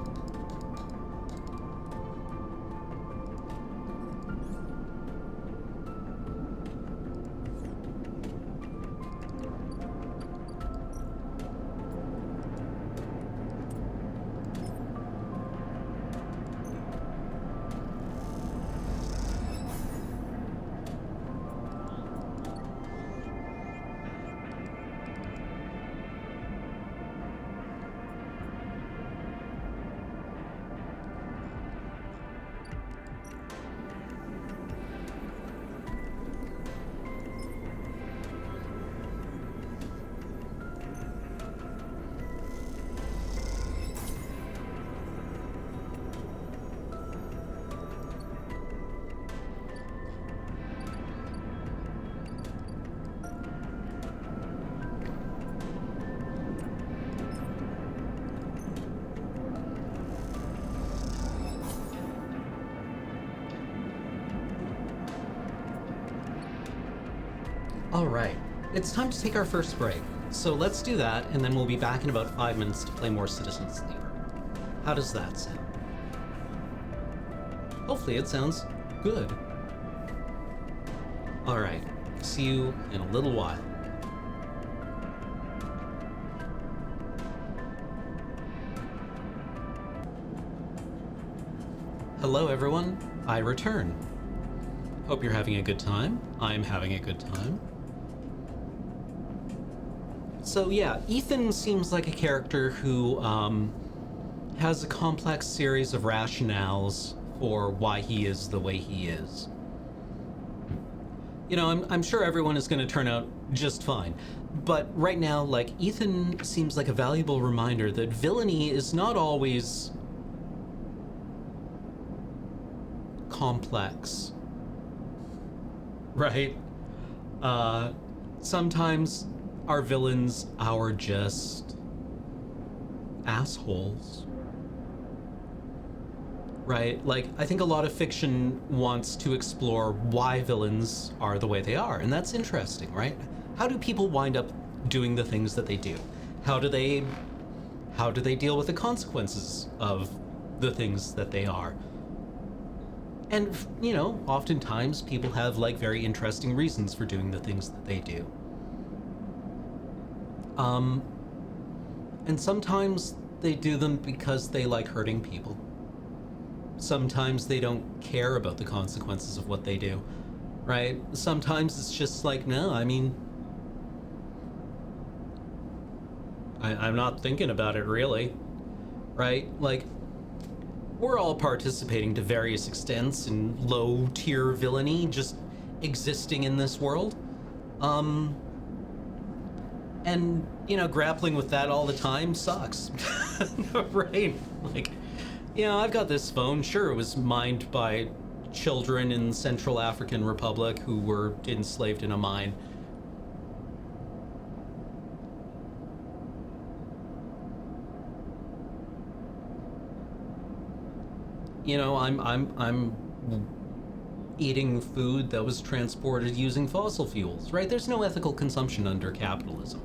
All right, it's time to take our first break. So let's do that, and then we'll be back in about 5 minutes to play more Citizen Sleeper. How does that sound? Hopefully it sounds good. All right, see you in a little while. Hello everyone, I return. Hope you're having a good time. I'm having a good time. So yeah, Ethan seems like a character who has a complex series of rationales for why he is the way he is. You know, I'm sure everyone is going to turn out just fine. But right now, like, Ethan seems like a valuable reminder that villainy is not always complex. Right? Uh, Sometimes our villains are just assholes. Right? Like, I think a lot of fiction wants to explore why villains are the way they are, and that's interesting, right? How do people wind up doing the things that they do? How do they deal with the consequences of the things that they are? And, oftentimes people have like very interesting reasons for doing the things that they do. And sometimes they do them because they like hurting people. Sometimes they don't care about the consequences of what they do, right? Sometimes it's just like, no, I mean, I'm not thinking about it really, right? Like, we're all participating to various extents in low tier villainy, just existing in this world. And, grappling with that all the time sucks. Right? Like, I've got this phone. Sure, it was mined by children in Central African Republic who were enslaved in a mine. I'm eating food that was transported using fossil fuels, right? There's no ethical consumption under capitalism.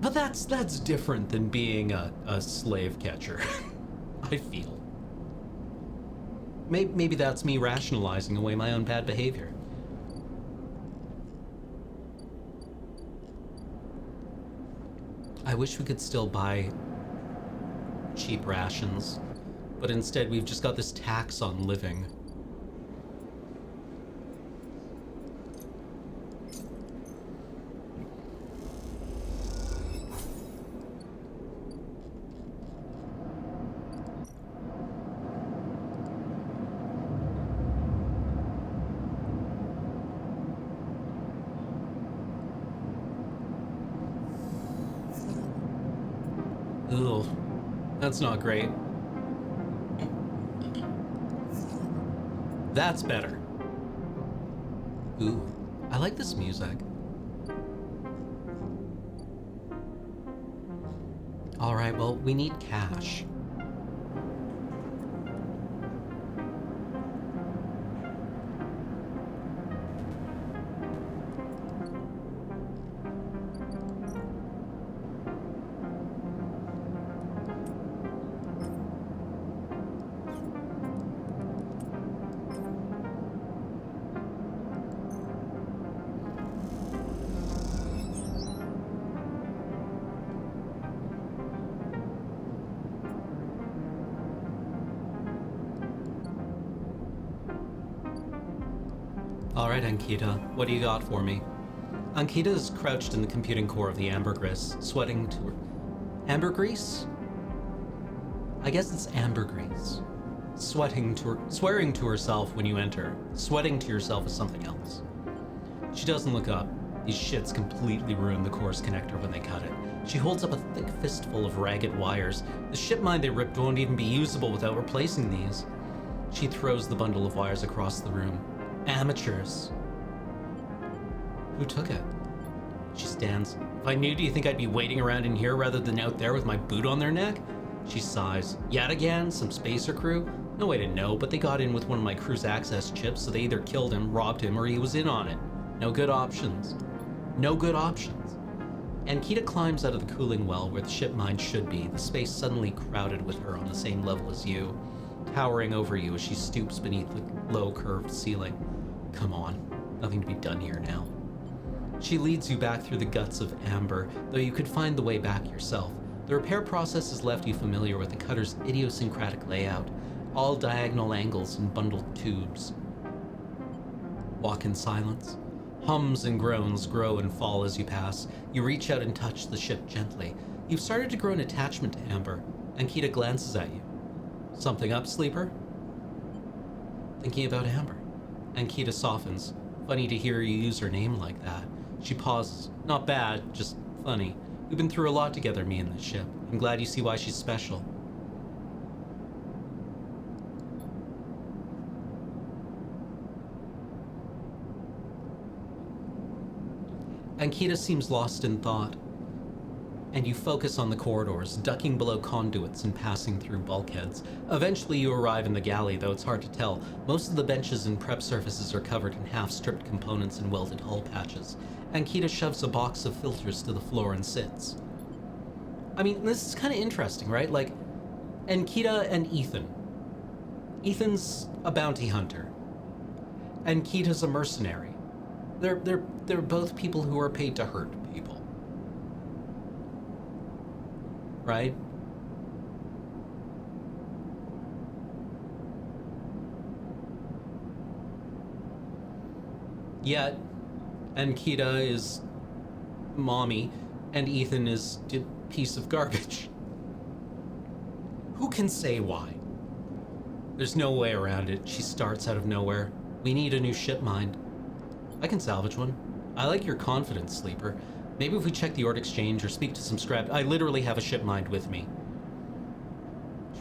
But that's different than being a slave catcher. I feel. Maybe that's me rationalizing away my own bad behavior. I wish we could still buy cheap rations, but instead we've just got this tax on living. Ugh, that's not great. That's better. Ooh, I like this music. All right, well, we need cash. All right, Ankita, what do you got for me? Ankita is crouched in the computing core of the ambergris, sweating to her... Ambergris? I guess it's ambergris. Swearing to herself when you enter. Sweating to yourself is something else. She doesn't look up. These shits completely ruined the core's connector when they cut it. She holds up a thick fistful of ragged wires. The ship mine they ripped won't even be usable without replacing these. She throws the bundle of wires across the room. Amateurs. Who took it? She stands. If I knew, do you think I'd be waiting around in here rather than out there with my boot on their neck? She sighs. Yet again, some spacer crew? No way to know, but they got in with one of my crew's access chips, so they either killed him, robbed him, or he was in on it. No good options. No good options. Ankita climbs out of the cooling well where the ship mine should be, the space suddenly crowded with her on the same level as you, towering over you as she stoops beneath the low curved ceiling. Come on, nothing to be done here now. She leads you back through the guts of amber, though you could find the way back yourself. The repair process has left you familiar with the cutter's idiosyncratic layout, all diagonal angles and bundled tubes. Walk in silence. Hums and groans grow and fall as you pass. You reach out and touch the ship gently. You've started to grow an attachment to Amber. Ankita glances at you. Something up, sleeper? Thinking about Amber. Ankita softens. Funny to hear you use her name like that. She pauses. Not bad, just funny. We've been through a lot together, me and this ship. I'm glad you see why she's special. Ankita seems lost in thought, and you focus on the corridors, ducking below conduits and passing through bulkheads. Eventually you arrive in the galley, though it's hard to tell. Most of the benches and prep surfaces are covered in half-stripped components and welded hull patches. Ankita shoves a box of filters to the floor and sits. I mean, this is kind of interesting, right? Like, Ankita and Ethan. Ethan's a bounty hunter. Ankita's a mercenary. They're both people who are paid to hurt people. Right? Yet, Ankita is mommy, and Ethan is a piece of garbage. Who can say why? There's no way around it. She starts out of nowhere. We need a new ship mind. I can salvage one. I like your confidence, Sleeper. Maybe if we check the ord exchange or speak to some scrap... I literally have a ship mind with me.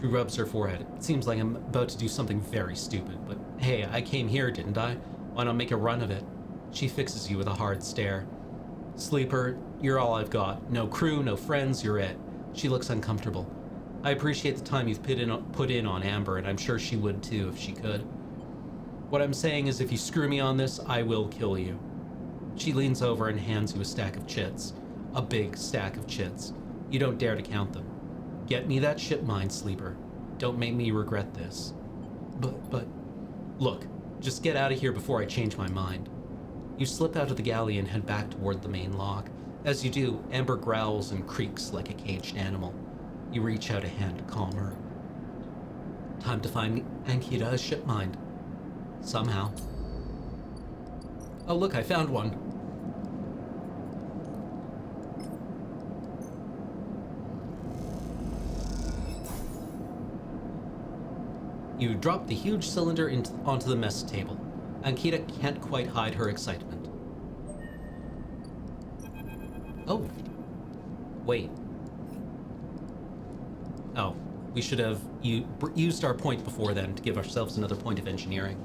She rubs her forehead. It seems like I'm about to do something very stupid, but hey, I came here, didn't I? Why not make a run of it? She fixes you with a hard stare. Sleeper, you're all I've got. No crew, no friends, you're it. She looks uncomfortable. I appreciate the time you've put in on Amber, and I'm sure she would too if she could. What I'm saying is if you screw me on this, I will kill you. She leans over and hands you a stack of chits. A big stack of chits. You don't dare to count them. Get me that ship mind, Sleeper. Don't make me regret this. But, look, just get out of here before I change my mind. You slip out of the galley and head back toward the main lock. As you do, Amber growls and creaks like a caged animal. You reach out a hand to calm her. Time to find Ankita a ship mind. Somehow. Oh look, I found one. You drop the huge cylinder onto the mess table. Ankita can't quite hide her excitement. Oh. Wait. Oh, we should have used our point before then to give ourselves another point of engineering.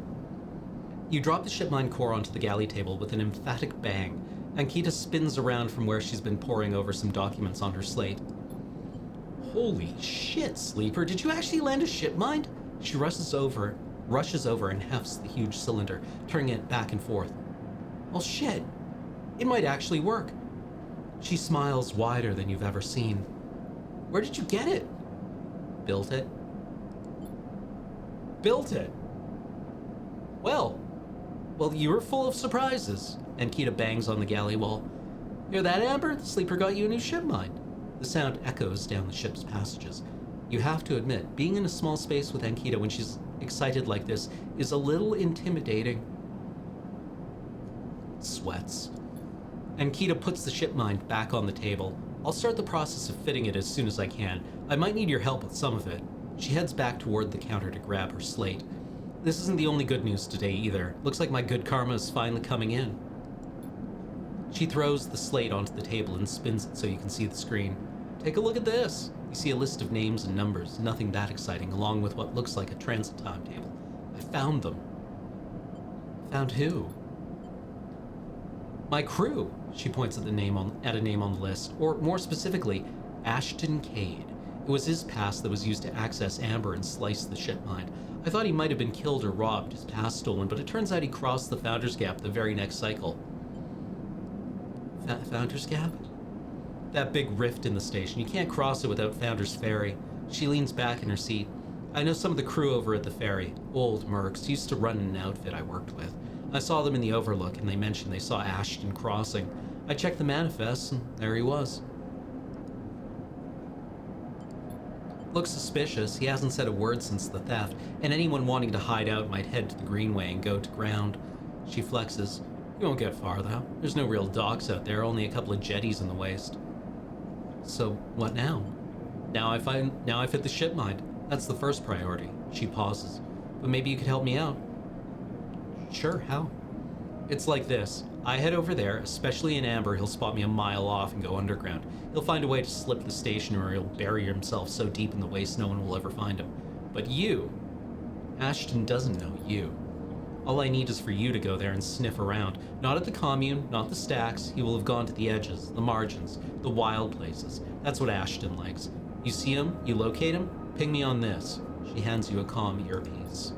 You drop the shipmine core onto the galley table with an emphatic bang. Ankita spins around from where she's been poring over some documents on her slate. Holy shit, Sleeper, did you actually land a shipmine? She rushes over and hefts the huge cylinder, turning it back and forth. Well, shit. It might actually work. She smiles wider than you've ever seen. Where did you get it? Built it. Built it? Well, you were full of surprises. Ankita bangs on the galley wall. Hear that, Amber? The Sleeper got you a new ship mind. The sound echoes down the ship's passages. You have to admit, being in a small space with Ankita when she's excited like this is a little intimidating. Sweats. Ankita puts the ship mind back on the table. I'll start the process of fitting it as soon as I can. I might need your help with some of it. She heads back toward the counter to grab her slate. This isn't the only good news today either. Looks like my good karma is finally coming in. She throws the slate onto the table and spins it so you can see the screen. Take a look at this. You see a list of names and numbers, nothing that exciting, along with what looks like a transit timetable. I found them. Found who? My crew. She points at a name on the list, or more specifically, Ashton Cade. It was his pass that was used to access Amber and slice the ship mine. I thought he might have been killed or robbed, his pass stolen, but it turns out he crossed the Founder's Gap the very next cycle. Founder's Gap? That big rift in the station. You can't cross it without Founder's Ferry. She leans back in her seat. I know some of the crew over at the ferry. Old mercs. Used to run an outfit I worked with. I saw them in the Overlook, and they mentioned they saw Ashton crossing. I checked the manifests, and there he was. Looks suspicious. He hasn't said a word since the theft, and anyone wanting to hide out might head to the Greenway and go to ground. She flexes. You won't get far, though. There's no real docks out there, only a couple of jetties in the waste. So, what now? Now I fit the ship mind. That's the first priority. She pauses. But maybe you could help me out. Sure, how? It's like this. I head over there, especially in Amber, he'll spot me a mile off and go underground. He'll find a way to slip the station or he'll bury himself so deep in the waste no one will ever find him. But you, Ashton doesn't know you. All I need is for you to go there and sniff around. Not at the commune, not the stacks. He will have gone to the edges, the margins, the wild places. That's what Ashton likes. You see him, you locate him, ping me on this. She hands you a comm earpiece.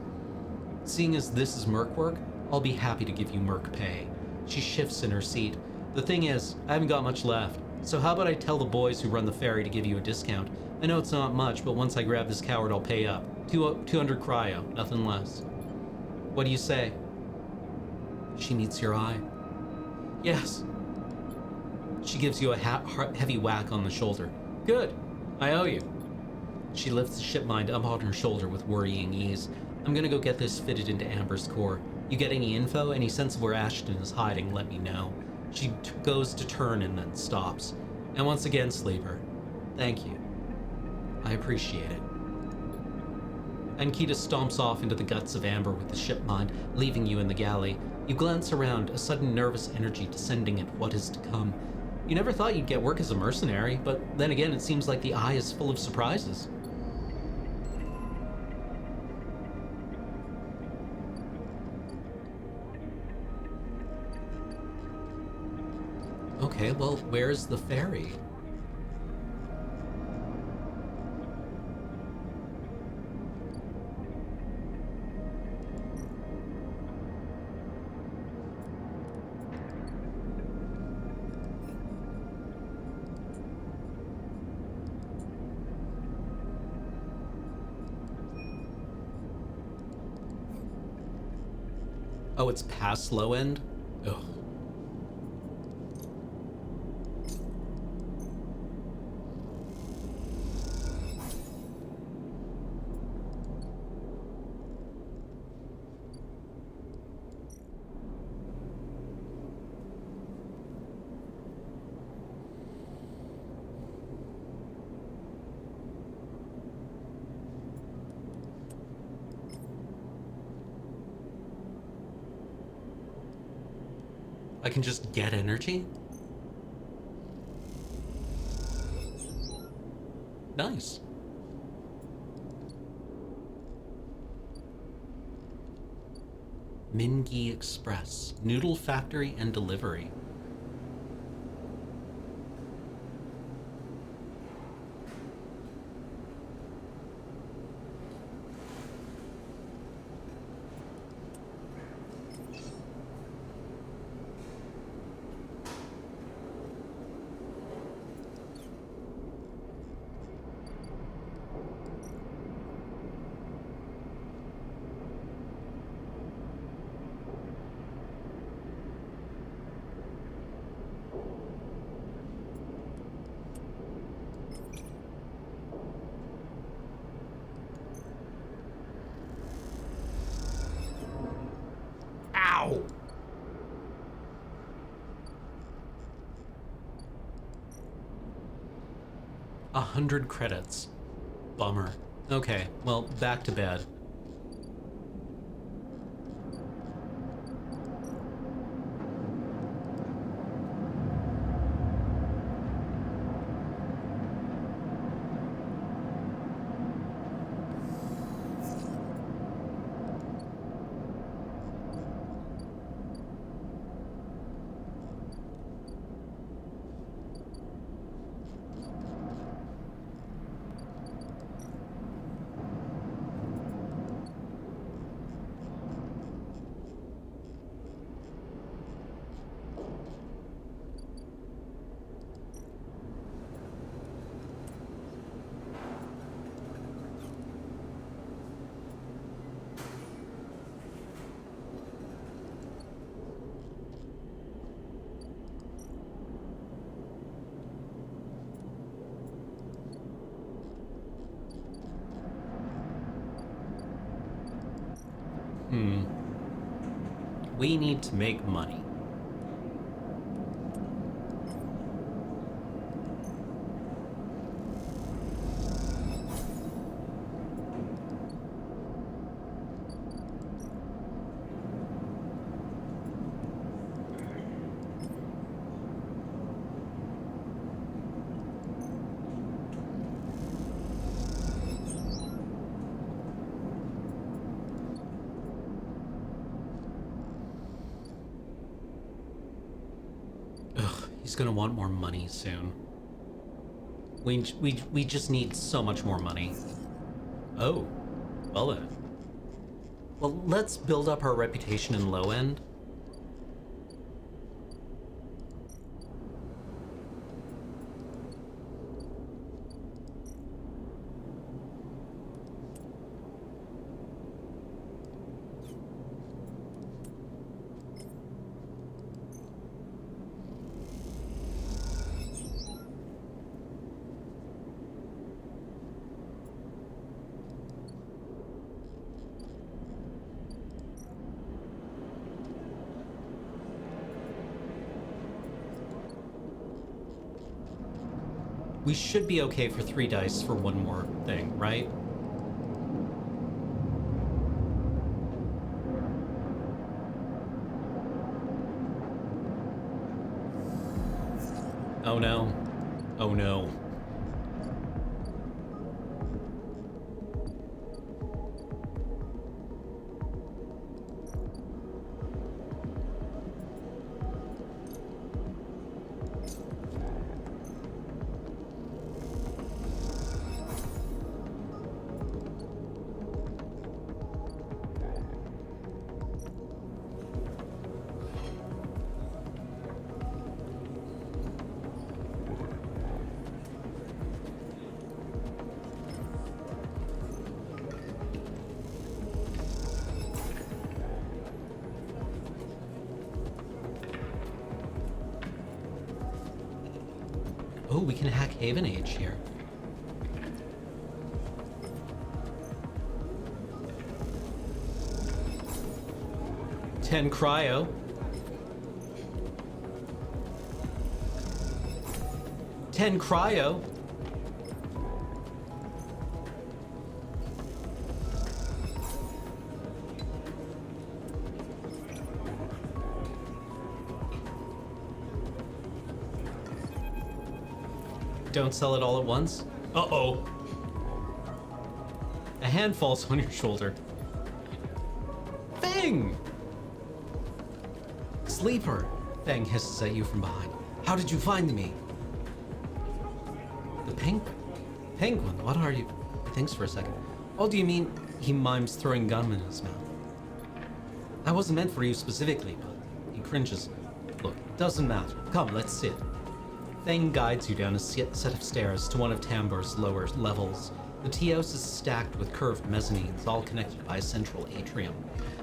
Seeing as this is merc work, I'll be happy to give you merc pay. She shifts in her seat. The thing is, I haven't got much left. So how about I tell the boys who run the ferry to give you a discount? I know it's not much, but once I grab this coward, I'll pay up. 200 cryo, nothing less. What do you say? She meets your eye. Yes. She gives you a heavy whack on the shoulder. Good. I owe you. She lifts the ship mind up on her shoulder with worrying ease. I'm gonna go get this fitted into Amber's core. You get any info, any sense of where Ashton is hiding, let me know. She goes to turn and then stops. And once again, Sleeper, thank you. I appreciate it. Ankita stomps off into the guts of Amber with the ship mind, leaving you in the galley. You glance around, a sudden nervous energy descending at what is to come. You never thought you'd get work as a mercenary, but then again, it seems like the eye is full of surprises. Okay, well, where's the ferry? Oh, it's past low end? Ugh. I can just get energy? Nice. Mingi Express, noodle factory and delivery. Ow! 100 credits. Bummer. Okay, well, back to bed. We need to make money. She's gonna want more money soon. We just need so much more money. Oh, well then. Well, let's build up our reputation in low end. We should be okay for 3 dice for one more thing, right? Oh no. Oh no. Oh, we can hack Haven Age here. Ten cryo. 10 cryo. Don't sell it all at once. Uh-oh. A hand falls on your shoulder. Fang! Sleeper! Fang hisses at you from behind. How did you find me? The penguin? What are you? He thinks for a second. Oh, do you mean he mimes throwing gum in his mouth? That wasn't meant for you specifically, but he cringes. Look, doesn't matter. Come, let's sit. Fang guides you down a set of stairs to one of Tambur's lower levels. The Teos is stacked with curved mezzanines, all connected by a central atrium.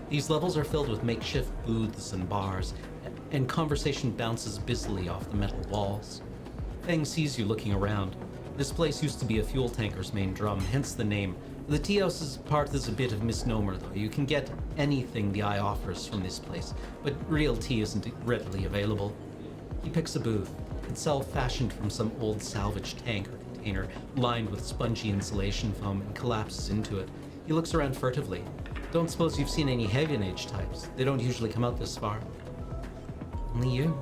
These levels are filled with makeshift booths and bars, and conversation bounces busily off the metal walls. Fang sees you looking around. This place used to be a fuel tanker's main drum, hence the name. The Teos' part is a bit of misnomer, though. You can get anything the eye offers from this place, but real tea isn't readily available. He picks a booth. Itself fashioned from some old salvage tank or container lined with spongy insulation foam, and collapses into it. He looks around furtively. Don't suppose you've seen any Haven Age types. They don't usually come out this far. Only you?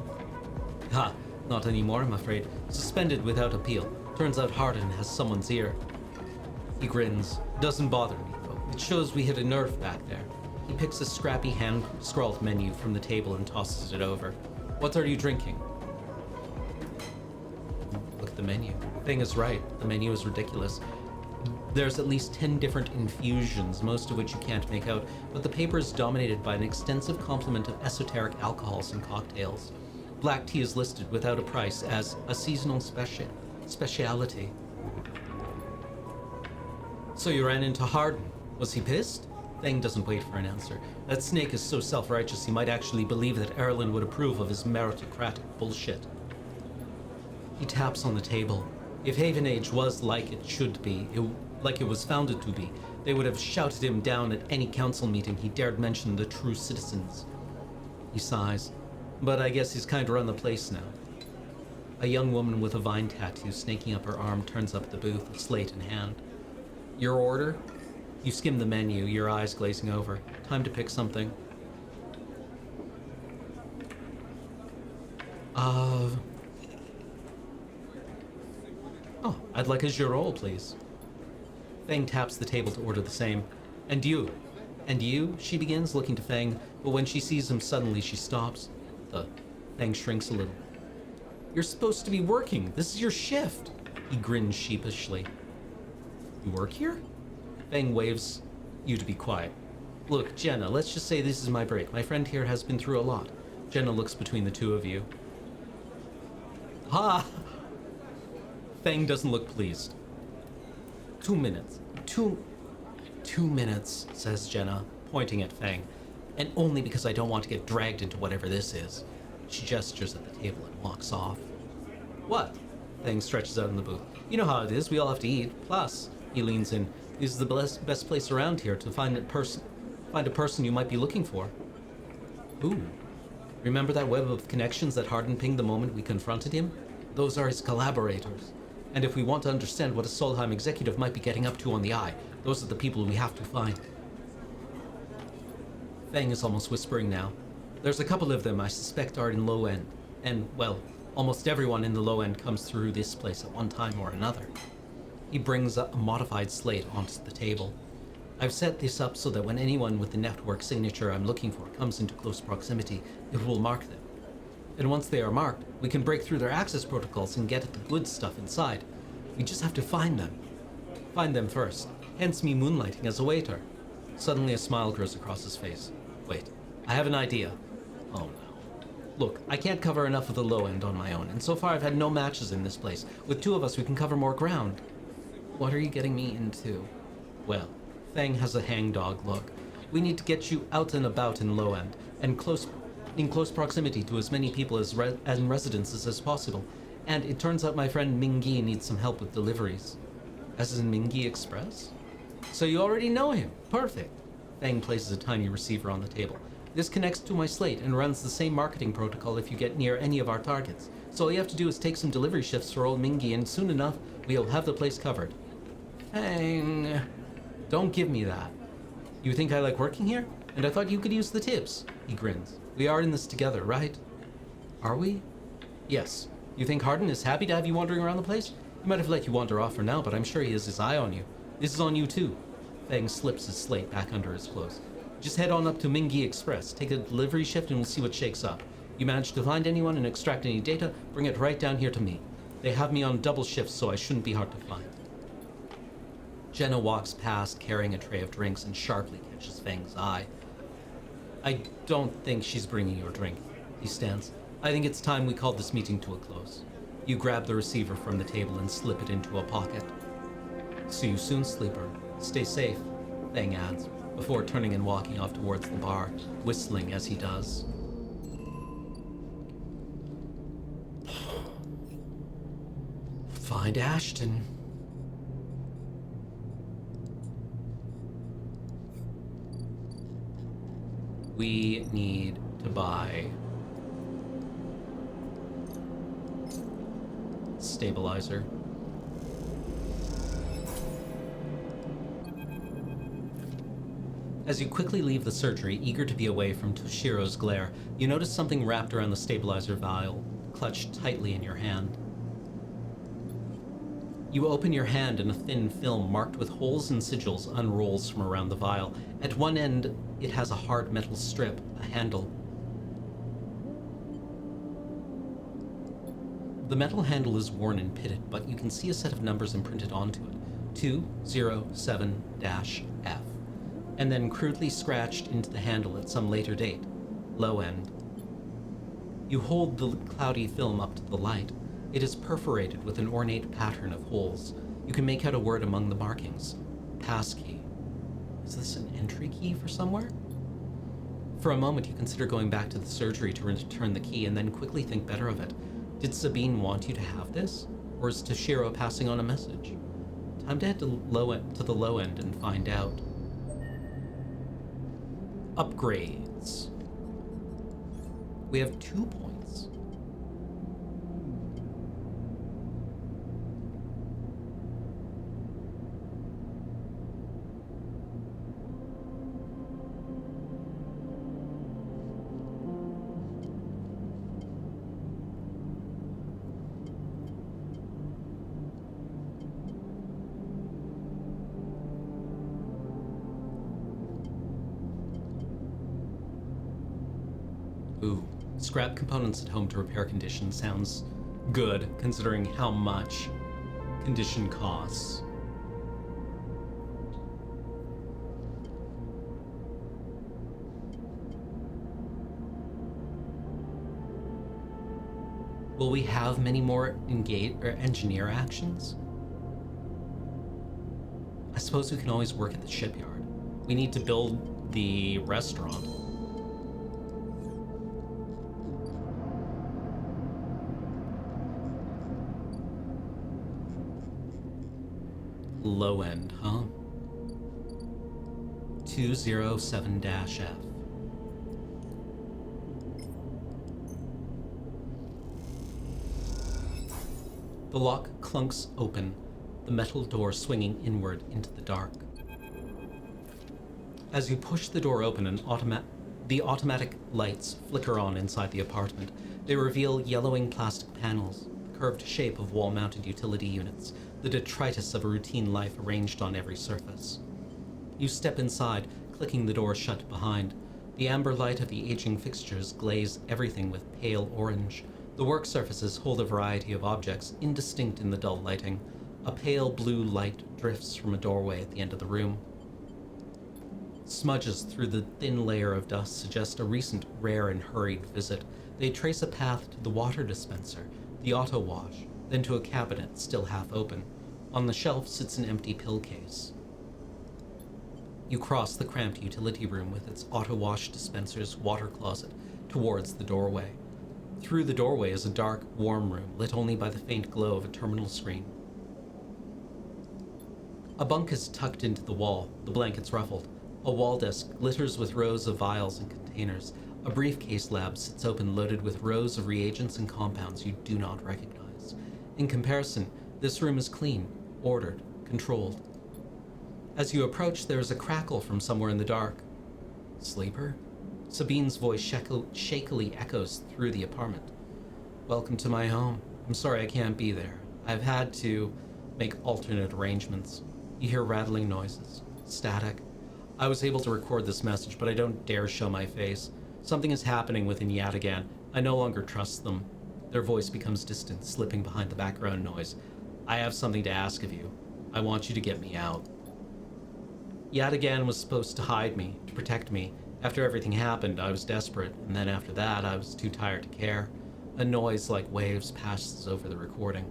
Ha, not anymore, I'm afraid. Suspended without appeal. Turns out Hardin has someone's ear. He grins. Doesn't bother me, though. It shows we hit a nerve back there. He picks a scrappy hand-scrawled menu from the table and tosses it over. What are you drinking? Look at the menu. Thing is right. The menu is ridiculous. There's at least 10 different infusions, most of which you can't make out, but the paper is dominated by an extensive complement of esoteric alcohols and cocktails. Black tea is listed without a price as a seasonal speciality. So you ran into Hardin. Was he pissed? Thing doesn't wait for an answer. That snake is so self-righteous he might actually believe that Erlen would approve of his meritocratic bullshit. He taps on the table. If Haven Age was like it should be, like it was founded to be, they would have shouted him down at any council meeting he dared mention the true citizens. He sighs. But I guess he's kind of run the place now. A young woman with a vine tattoo snaking up her arm turns up the booth, a slate in hand. Your order? You skim the menu, your eyes glazing over. Time to pick something. Oh, I'd like a Girol, please. Fang taps the table to order the same. And you? And you? She begins, looking to Fang, but when she sees him suddenly she stops. Fang shrinks a little. You're supposed to be working. This is your shift. He grins sheepishly. You work here? Fang waves you to be quiet. Look, Jenna, let's just say this is my break. My friend here has been through a lot. Jenna looks between the two of you. Ha! Fang doesn't look pleased. 2 minutes. Two minutes, says Jenna, pointing at Fang. And only because I don't want to get dragged into whatever this is. She gestures at the table and walks off. What? Fang stretches out in the booth. You know how it is, we all have to eat. Plus, he leans in. This is the best place around here to find a person you might be looking for. Ooh. Remember that web of connections that Hardin pinged the moment we confronted him? Those are his collaborators. And if we want to understand what a Solheim executive might be getting up to on the Eye, those are the people we have to find. Fang is almost whispering now. There's a couple of them I suspect are in Low End. And, well, almost everyone in the Low End comes through this place at one time or another. He brings a modified slate onto the table. I've set this up so that when anyone with the network signature I'm looking for comes into close proximity, it will mark them. And once they are marked, we can break through their access protocols and get at the good stuff inside. We just have to find them. Find them first, hence me moonlighting as a waiter. Suddenly a smile grows across his face. Wait, I have an idea. Oh no. Look, I can't cover enough of the Low End on my own, and so far I've had no matches in this place. With two of us, we can cover more ground. What are you getting me into? Well, Fang has a hangdog look. We need to get you out and about in Low End, and in close proximity to as many people and residences as possible. And it turns out my friend Mingi needs some help with deliveries. As in Mingi Express? So you already know him. Perfect. Fang places a tiny receiver on the table. This connects to my slate and runs the same marketing protocol if you get near any of our targets. So all you have to do is take some delivery shifts for old Mingi, and soon enough, we'll have the place covered. Fang, don't give me that. You think I like working here? And I thought you could use the tips. He grins. We are in this together, right? Are we? Yes. You think Hardin is happy to have you wandering around the place? He might have let you wander off for now, but I'm sure he has his eye on you. This is on you too. Fang slips his slate back under his clothes. Just head on up to Mingi Express, take a delivery shift, and we'll see what shakes up. You manage to find anyone and extract any data, bring it right down here to me. They have me on double shifts, so I shouldn't be hard to find. Jenna walks past, carrying a tray of drinks, and sharply catches Fang's eye. I don't think she's bringing you a drink. He stands. I think it's time we called this meeting to a close. You grab the receiver from the table and slip it into a pocket. See you soon, sleeper. Stay safe, Fang adds, before turning and walking off towards the bar, whistling as he does. Find Ashton. We need to buy stabilizer. As you quickly leave the surgery, eager to be away from Toshiro's glare, you notice something wrapped around the stabilizer vial, clutched tightly in your hand. You open your hand and a thin film marked with holes and sigils unrolls from around the vial. At one end, it has a hard metal strip, a handle. The metal handle is worn and pitted, but you can see a set of numbers imprinted onto it. 207-F. And then crudely scratched into the handle at some later date. Low End. You hold the cloudy film up to the light. It is perforated with an ornate pattern of holes. You can make out a word among the markings. Passkey. Is this an entry key for somewhere? For a moment you consider going back to the surgery to return the key and then quickly think better of it. Did Sabine want you to have this? Or is Toshiro passing on a message? Time to head to the Low End and find out. Upgrades. We have 2 points. Ooh, scrap components at home to repair condition sounds good, considering how much condition costs. Will we have many more engineer actions? I suppose we can always work at the shipyard. We need to build the restaurant. Low end, huh? 207-F. The lock clunks open, the metal door swinging inward into the dark. As you push the door open, the automatic lights flicker on inside the apartment. They reveal yellowing plastic panels, the curved shape of wall-mounted utility units, the detritus of a routine life arranged on every surface. You step inside, clicking the door shut behind. The amber light of the aging fixtures glaze everything with pale orange. The work surfaces hold a variety of objects, indistinct in the dull lighting. A pale blue light drifts from a doorway at the end of the room. Smudges through the thin layer of dust suggest a recent rare and hurried visit. They trace a path to the water dispenser, the auto wash, then to a cabinet still half open. On the shelf sits an empty pill case. You cross the cramped utility room with its auto wash dispenser's water closet towards the doorway. Through the doorway is a dark, warm room, lit only by the faint glow of a terminal screen. A bunk is tucked into the wall, the blankets ruffled. A wall desk glitters with rows of vials and containers. A briefcase lab sits open, loaded with rows of reagents and compounds you do not recognize. In comparison, this room is clean, ordered, controlled. As you approach, there is a crackle from somewhere in the dark. Sleeper? Sabine's voice shakily echoes through the apartment. Welcome to my home. I'm sorry I can't be there. I've had to make alternate arrangements. You hear rattling noises, static. I was able to record this message, but I don't dare show my face. Something is happening within Yataghan. I no longer trust them. Their voice becomes distant, slipping behind the background noise. I have something to ask of you. I want you to get me out. Yataghan was supposed to hide me, to protect me. After everything happened, I was desperate, and then after that, I was too tired to care. A noise like waves passes over the recording.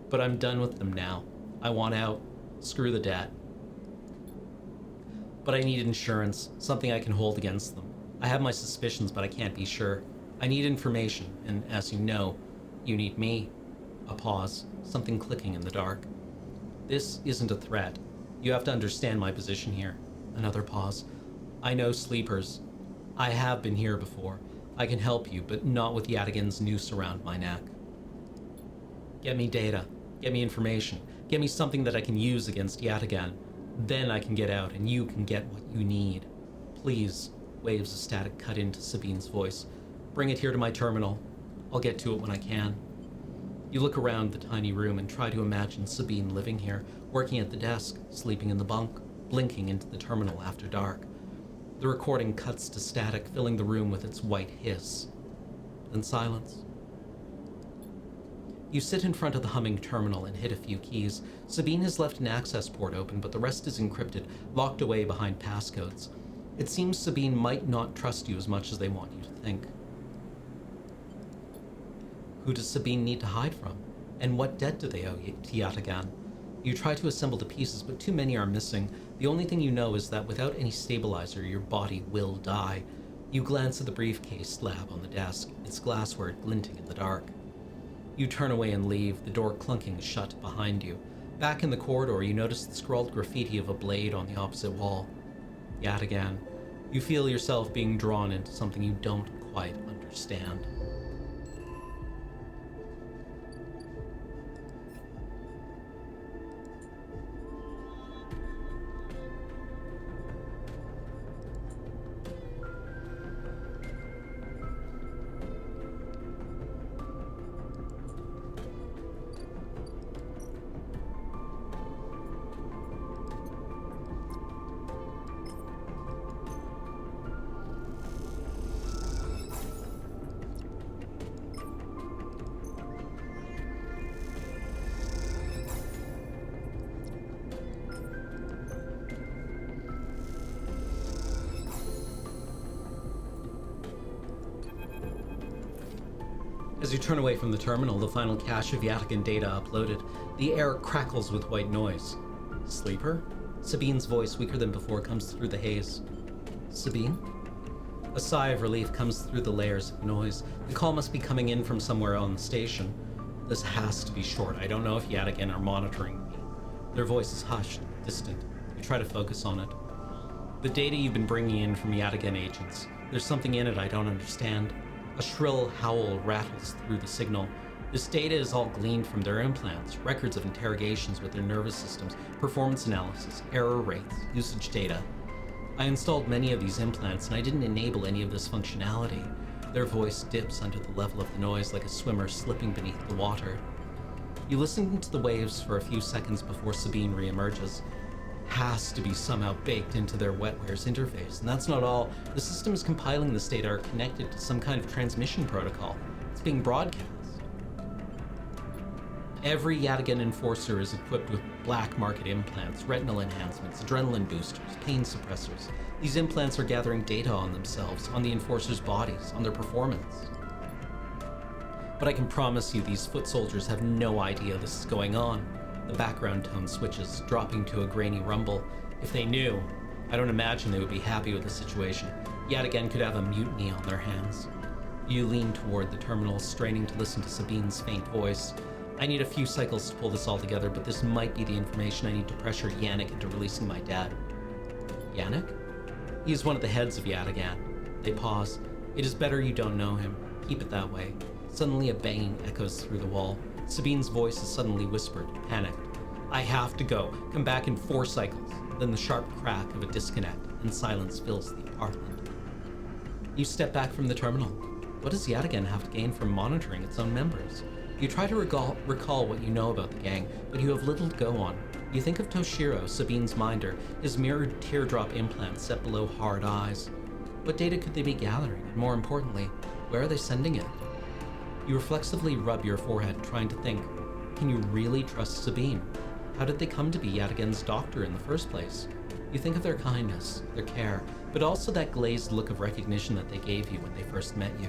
But I'm done with them now. I want out. Screw the debt. But I need insurance, something I can hold against them. I have my suspicions, but I can't be sure. I need information, and as you know, you need me. A pause, something clicking in the dark. This isn't a threat. You have to understand my position here. Another pause. I know sleepers. I have been here before. I can help you, but not with Yataghan's noose around my neck. Get me data. Get me information. Get me something that I can use against Yataghan. Then I can get out, and you can get what you need. Please, waves of static cut into Sabine's voice. Bring it here to my terminal. I'll get to it when I can. You look around the tiny room and try to imagine Sabine living here, working at the desk, sleeping in the bunk, blinking into the terminal after dark. The recording cuts to static, filling the room with its white hiss. Then silence. You sit in front of the humming terminal and hit a few keys. Sabine has left an access port open, but the rest is encrypted, locked away behind passcodes. It seems Sabine might not trust you as much as they want you to think. Who does Sabine need to hide from? And what debt do they owe to Yataghan? You try to assemble the pieces, but too many are missing. The only thing you know is that without any stabilizer, your body will die. You glance at the briefcase slab on the desk, its glassware glinting in the dark. You turn away and leave, the door clunking shut behind you. Back in the corridor, you notice the scrawled graffiti of a blade on the opposite wall. Yataghan. You feel yourself being drawn into something you don't quite understand. you turn away from the terminal, the final cache of Yatigan data uploaded, the air crackles with white noise. Sleeper? Sabine's voice, weaker than before, comes through the haze. Sabine? A sigh of relief comes through the layers of noise. The call must be coming in from somewhere on the station. This has to be short. I don't know if Yatigan are monitoring me. Their voice is hushed, distant. You try to focus on it. The data you've been bringing in from Yatigan agents. There's something in it I don't understand. A shrill howl rattles through the signal. This data is all gleaned from their implants, records of interrogations with their nervous systems, performance analysis, error rates, usage data. I installed many of these implants, and I didn't enable any of this functionality. Their voice dips under the level of the noise like a swimmer slipping beneath the water. You listen to the waves for a few seconds before Sabine reemerges. Has to be somehow baked into their wetware's interface, and that's not all. The systems compiling this data are connected to some kind of transmission protocol. It's being broadcast. Every Yatigan enforcer is equipped with black market implants, retinal enhancements, adrenaline boosters, pain suppressors. These implants are gathering data on themselves, on the enforcers' bodies, on their performance. But I can promise you these foot soldiers have no idea this is going on. The background tone switches, dropping to a grainy rumble. If they knew, I don't imagine they would be happy with the situation. Yatigan could have a mutiny on their hands. You lean toward the terminal, straining to listen to Sabine's faint voice. I need a few cycles to pull this all together, but this might be the information I need to pressure Yannick into releasing my dad. Yannick? He is one of the heads of Yatigan. They pause. It is better you don't know him. Keep it that way. Suddenly a banging echoes through the wall. Sabine's voice is suddenly whispered, panicked. I have to go. Come back in 4 cycles. Then the sharp crack of a disconnect, and silence fills the apartment. You step back from the terminal. What does Yatigan have to gain from monitoring its own members? You try to recall what you know about the gang, but you have little to go on. You think of Toshiro, Sabine's minder, his mirrored teardrop implant set below hard eyes. What data could they be gathering? And more importantly, where are they sending it? You reflexively rub your forehead, trying to think, can you really trust Sabine? How did they come to be Yatigan's doctor in the first place? You think of their kindness, their care, but also that glazed look of recognition that they gave you when they first met you.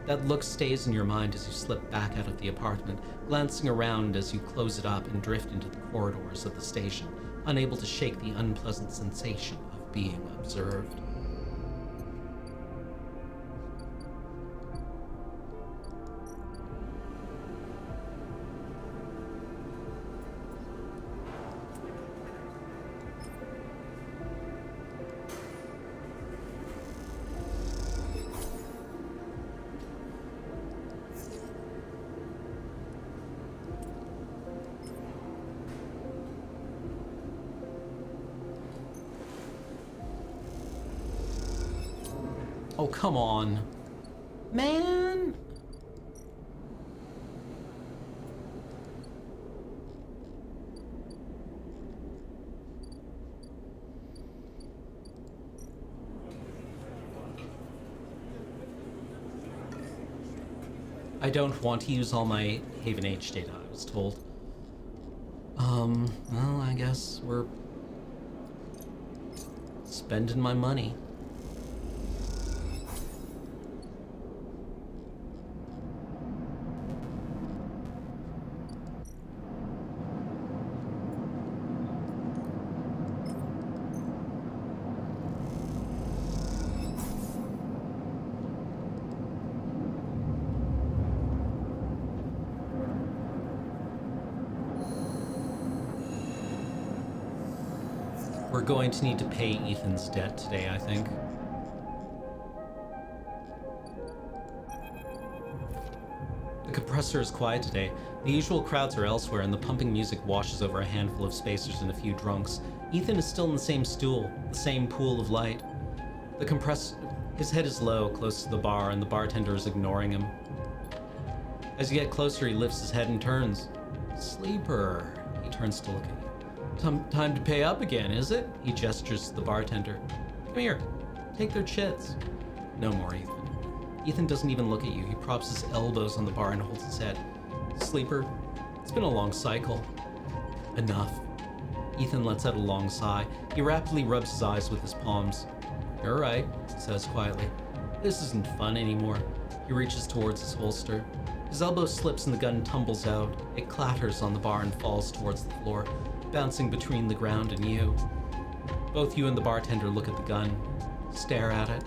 That look stays in your mind as you slip back out of the apartment, glancing around as you close it up and drift into the corridors of the station, unable to shake the unpleasant sensation of being observed. Oh, come on. Man! I don't want to use all my Haven H data, I was told. Well, I guess we're spending my money. We're going to need to pay Ethan's debt today, I think. The compressor is quiet today. The usual crowds are elsewhere, and the pumping music washes over a handful of spacers and a few drunks. Ethan is still in the same stool, the same pool of light. His head is low, close to the bar, and the bartender is ignoring him. As you get closer, he lifts his head and turns. Sleeper. He turns to look at you. Time to pay up again, is it? He gestures to the bartender. Come here. Take their chits. No more, Ethan. Ethan doesn't even look at you. He props his elbows on the bar and holds his head. Sleeper. It's been a long cycle. Enough. Ethan lets out a long sigh. He rapidly rubs his eyes with his palms. You're right, he says quietly. This isn't fun anymore. He reaches towards his holster. His elbow slips and the gun tumbles out. It clatters on the bar and falls towards the floor, bouncing between the ground and you. Both you and the bartender look at the gun, stare at it.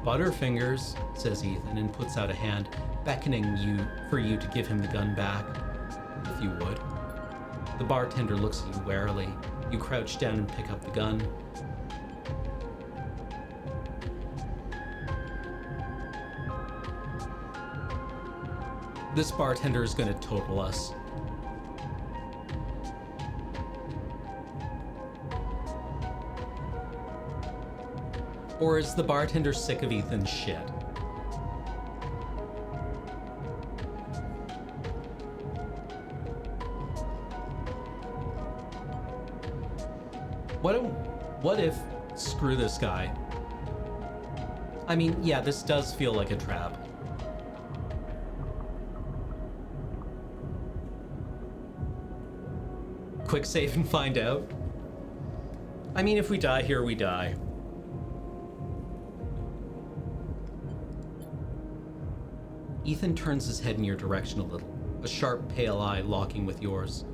"Butterfingers," says Ethan, and puts out a hand, beckoning for you to give him the gun back, if you would. The bartender looks at you warily. You crouch down and pick up the gun. This bartender is gonna total us. Or is the bartender sick of Ethan's shit? What if, screw this guy. I mean, yeah, this does feel like a trap. Quick save and find out. I mean, if we die here, we die. Ethan turns his head in your direction a little, a sharp, pale eye locking with yours.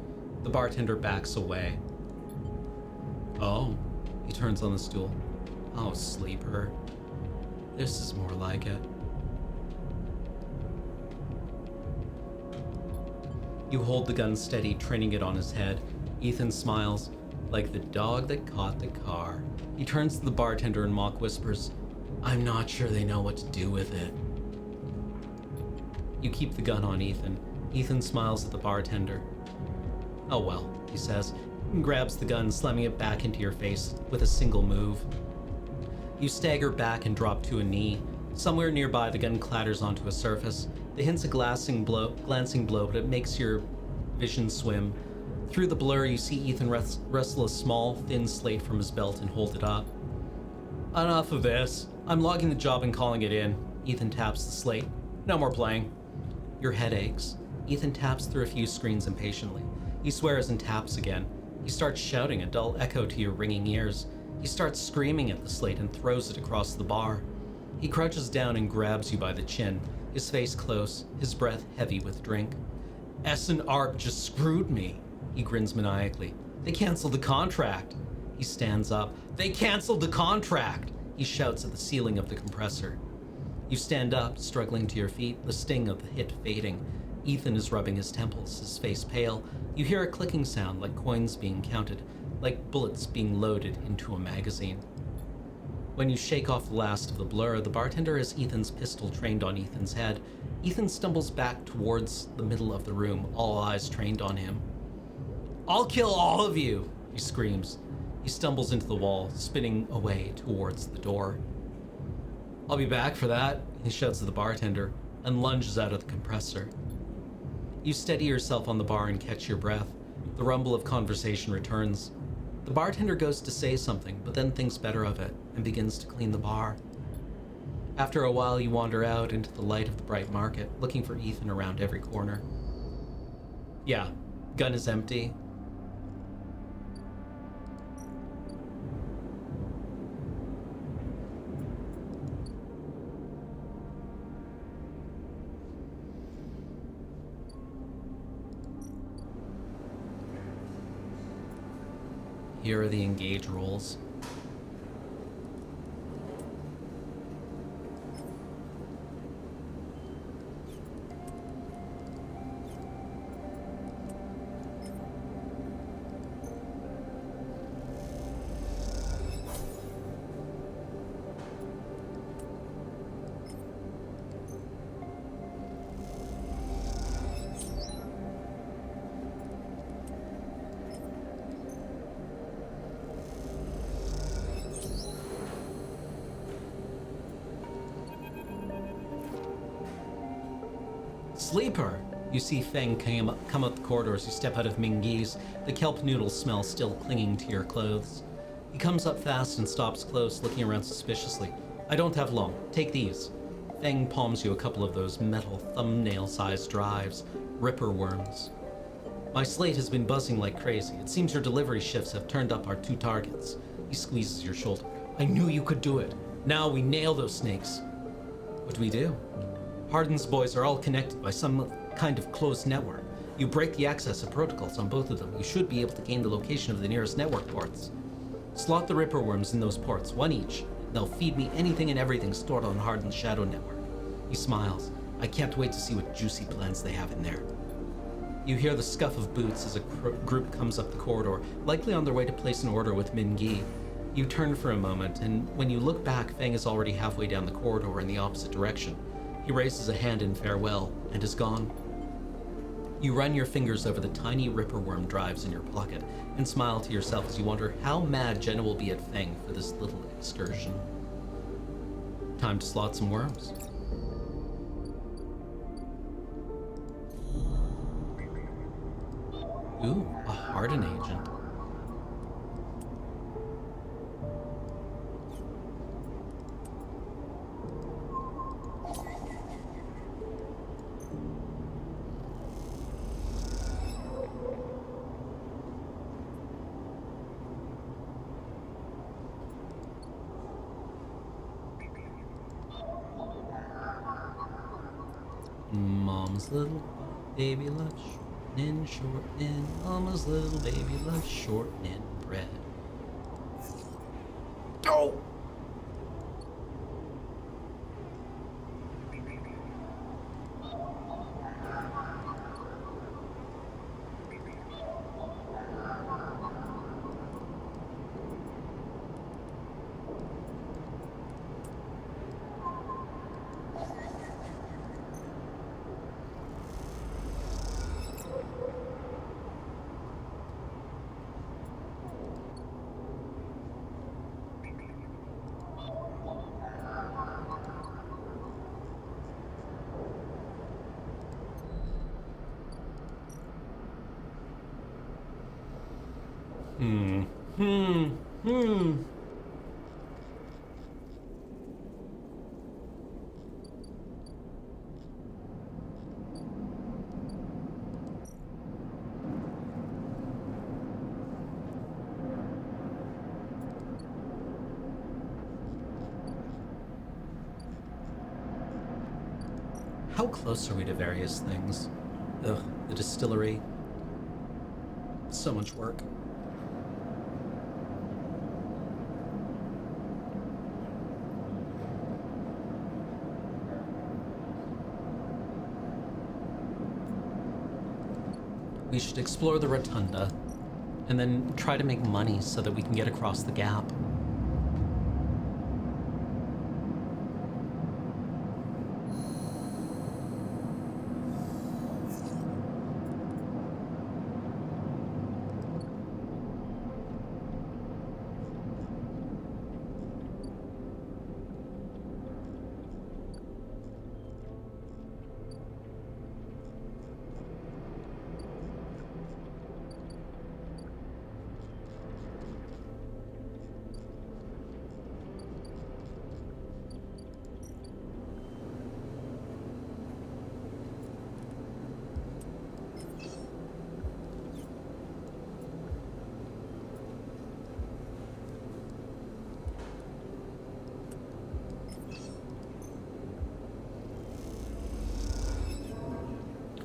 The bartender backs away. "Oh," he turns on the stool. "Oh, sleeper. This is more like it." You hold the gun steady, training it on his head. Ethan smiles, like the dog that caught the car. He turns to the bartender and mock whispers, "I'm not sure they know what to do with it." You keep the gun on Ethan. Ethan smiles at the bartender. "Oh well," he says, and grabs the gun, slamming it back into your face with a single move. You stagger back and drop to a knee. Somewhere nearby, the gun clatters onto a surface. It hints a glancing blow, but it makes your vision swim. Through the blur, you see Ethan wrestle a small, thin slate from his belt and hold it up. "Enough of this. I'm logging the job and calling it in." Ethan taps the slate. "No more playing." Your head aches. Ethan taps through a few screens impatiently. He swears and taps again. He starts shouting, a dull echo to your ringing ears. He starts screaming at the slate and throws it across the bar. He crouches down and grabs you by the chin, his face close, his breath heavy with drink. "S and ARP just screwed me." He grins maniacally. "They canceled the contract." He stands up. "They canceled the contract!" He shouts at the ceiling of the compressor. You stand up, struggling to your feet, the sting of the hit fading. Ethan is rubbing his temples, his face pale. You hear a clicking sound like coins being counted, like bullets being loaded into a magazine. When you shake off the last of the blur, the bartender has Ethan's pistol trained on Ethan's head. Ethan stumbles back towards the middle of the room, all eyes trained on him. "I'll kill all of you!" he screams. He stumbles into the wall, spinning away towards the door. "I'll be back for that," he shouts to the bartender, and lunges out of the compressor. You steady yourself on the bar and catch your breath. The rumble of conversation returns. The bartender goes to say something, but then thinks better of it and begins to clean the bar. After a while, you wander out into the light of the bright market, looking for Ethan around every corner. Yeah, gun is empty. Here are the engage rolls. Sleeper! You see Feng come up the corridor as you step out of Mingyi's, the kelp noodle smell still clinging to your clothes. He comes up fast and stops close, looking around suspiciously. "I don't have long. Take these." Feng palms you a couple of those metal thumbnail-sized drives, ripper worms. "My slate has been buzzing like crazy. It seems your delivery shifts have turned up our 2 targets. He squeezes your shoulder. "I knew you could do it. Now we nail those snakes." What do we do? Hardin's boys are all connected by some kind of closed network. You break the access of protocols on both of them. You should be able to gain the location of the nearest network ports. Slot the Ripper worms in those ports, one each. They'll feed me anything and everything stored on Hardin's shadow network. He smiles. I can't wait to see what juicy plans they have in there. You hear the scuff of boots as a group comes up the corridor, likely on their way to place an order with Min Gi. You turn for a moment, and when you look back, Fang is already halfway down the corridor in the opposite direction. He raises a hand in farewell and is gone. You run your fingers over the tiny Ripperworm drives in your pocket and smile to yourself as you wonder how mad Jenna will be at Fang for this little excursion. Time to slot some worms. Ooh, a Hardin agent. Mom's little baby loves shortening. Mama's little baby loves shortening bread. Oh! How close are we to various things? Ugh, the distillery. So much work. We should explore the rotunda, and then try to make money so that we can get across the gap.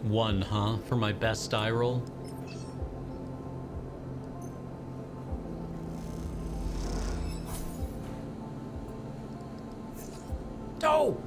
One, huh? For my best die roll? Oh!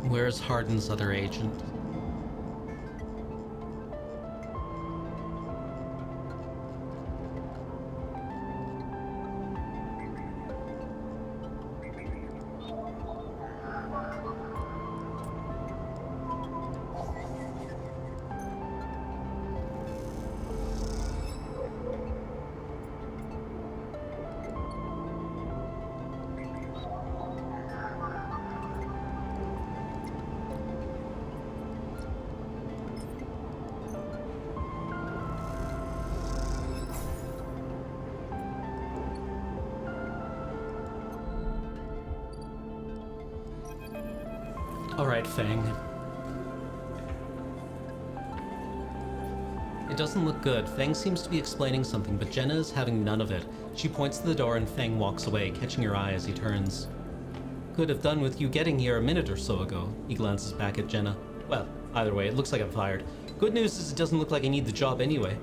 Where's Hardin's other agent? All right, Fang. It doesn't look good. Fang seems to be explaining something, but Jenna is having none of it. She points to the door and Fang walks away, catching her eye as he turns. Could have done with you getting here a minute or so ago. He glances back at Jenna. Well, either way, it looks like I'm fired. Good news is it doesn't look like I need the job anyway.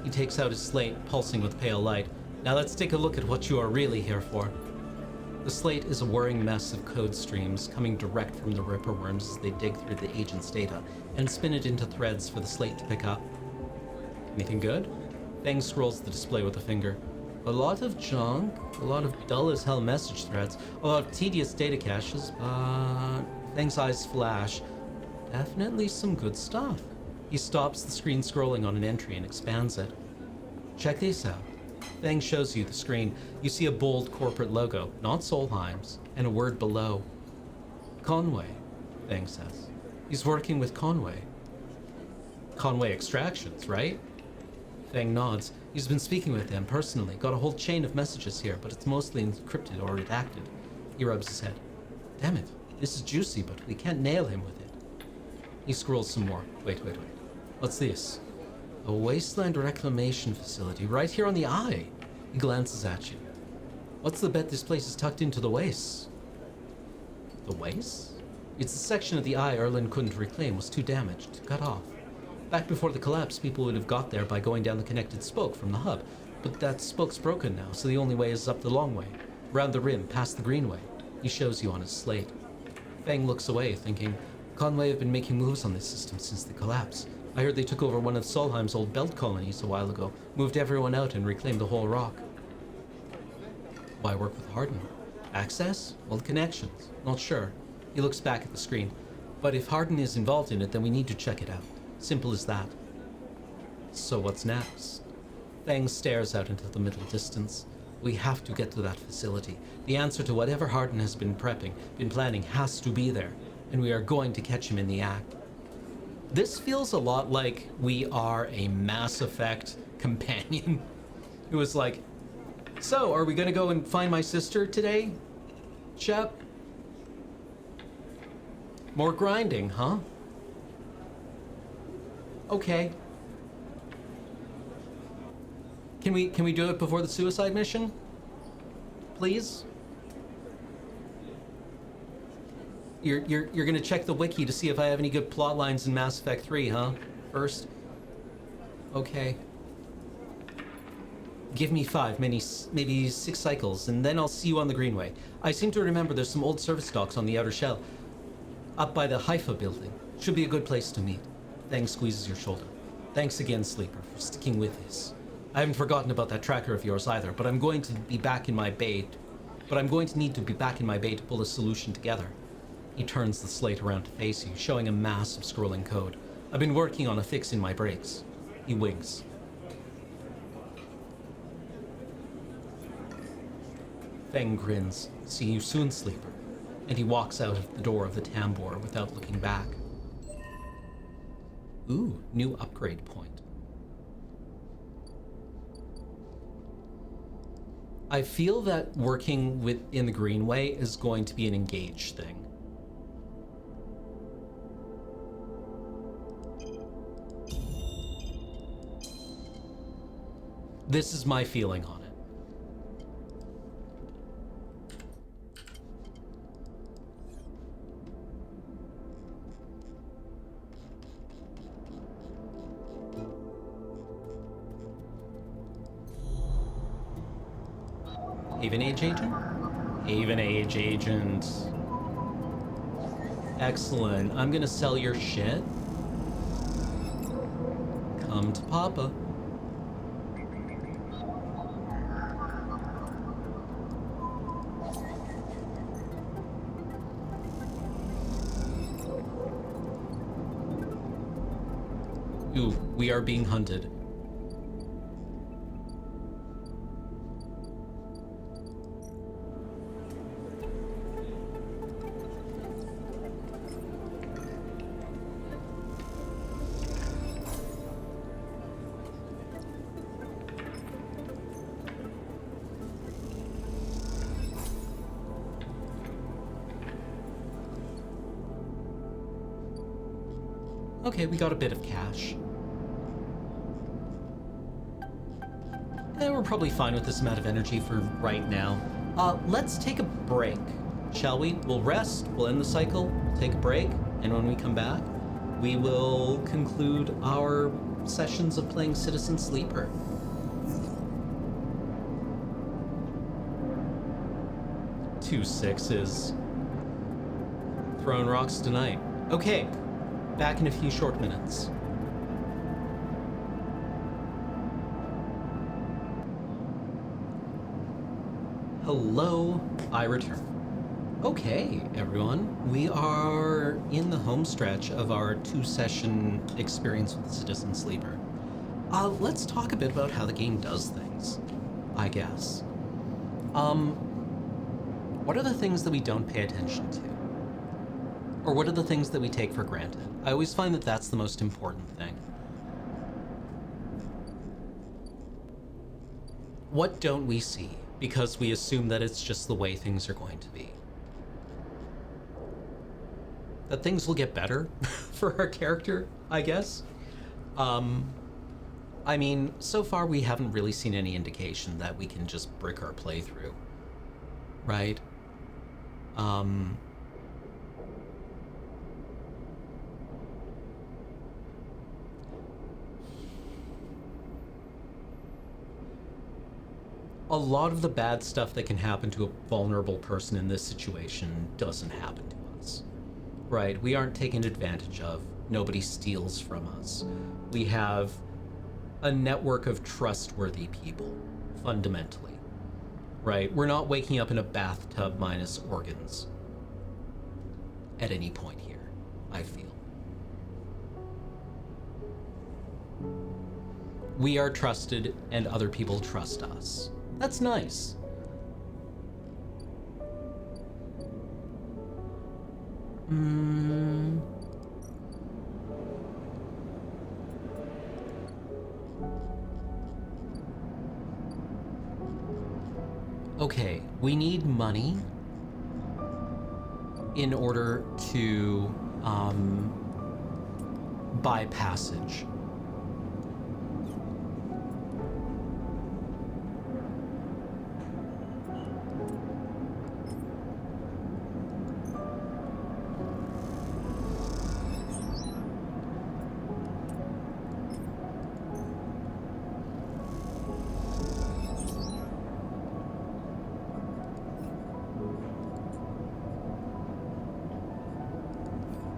He takes out his slate, pulsing with pale light. Now let's take a look at what you are really here for. The slate is a whirring mess of code streams coming direct from the Ripper worms as they dig through the agent's data and spin it into threads for the slate to pick up. Anything good? Fang scrolls the display with a finger. A lot of junk, a lot of dull as hell message threads, a lot of tedious data caches, but Fang's eyes flash. Definitely some good stuff. He stops the screen scrolling on an entry and expands it. Check this out. Fang shows you the screen. You see a bold corporate logo, not Solheim's, and a word below. Conway, Fang says. He's working with Conway. Conway Extractions, right? Fang nods. He's been speaking with them personally. Got a whole chain of messages here, but it's mostly encrypted or redacted. He rubs his head. Damn it. This is juicy, but we can't nail him with it. He scrolls some more. Wait. What's this? A wasteland reclamation facility right here on the eye. He glances at you. What's the bet this place is tucked into the wastes? The wastes? It's the section of the eye Erlin couldn't reclaim, was too damaged, cut off. Back before the collapse, people would have got there by going down the connected spoke from the hub, but that spoke's broken now, so the only way is up the long way, round the rim, past the greenway. He shows you on his slate. Fang looks away, thinking, Conway have been making moves on this system since the collapse. I heard they took over one of Solheim's old belt colonies a while ago, moved everyone out and reclaimed the whole rock. Why work with Hardin? Access? Well, connections. Not sure. He looks back at the screen. But if Hardin is involved in it, then we need to check it out. Simple as that. So what's next? Fang stares out into the middle distance. We have to get to that facility. The answer to whatever Hardin has been planning, has to be there. And we are going to catch him in the act. This feels a lot like we are a Mass Effect companion who was like, so, are we gonna go and find my sister today, Shep? More grinding, huh? Okay. Can we do it before the suicide mission? Please? You're gonna check the wiki to see if I have any good plot lines in Mass Effect 3, huh? First? Okay. Give me 5, maybe 6 cycles, and then I'll see you on the Greenway. I seem to remember there's some old service docks on the outer shell. Up by the Haifa building. Should be a good place to meet. Fang squeezes your shoulder. Thanks again, Sleeper, for sticking with this. I haven't forgotten about that tracker of yours either, but I'm going to need to be back in my bay to pull a solution together. He turns the slate around to face you, showing a mass of scrolling code. I've been working on a fix in my brakes. He winks. Fang grins. See you soon, Sleeper. And he walks out of the door of the Tambor without looking back. Ooh, new upgrade point. I feel that working in the Greenway is going to be an engage thing. This is my feeling on it. Haven Age Agent? Haven Age Agent. Excellent. I'm gonna sell your shit. Come to Papa. Ooh, we are being hunted. Okay, we got a bit of cash. And we're probably fine with this amount of energy for right now. Let's take a break, shall we? We'll rest, we'll end the cycle, take a break, and when we come back, we will conclude our sessions of playing Citizen Sleeper. Two sixes. Throwing rocks tonight. Okay, back in a few short minutes. Hello, I return. Okay, everyone, we are in the home stretch of our 2-session experience with Citizen Sleeper. Let's talk a bit about how the game does things, I guess. What are the things that we don't pay attention to? Or what are the things that we take for granted? I always find that that's the most important thing. What don't we see? Because we assume that it's just the way things are going to be. That things will get better for our character, I guess. I mean, so far we haven't really seen any indication that we can just brick our playthrough, right? A lot of the bad stuff that can happen to a vulnerable person in this situation doesn't happen to us, right? We aren't taken advantage of. Nobody steals from us. We have a network of trustworthy people, fundamentally, right? We're not waking up in a bathtub minus organs at any point here, I feel. We are trusted and other people trust us. That's nice. Okay, we need money in order to buy passage.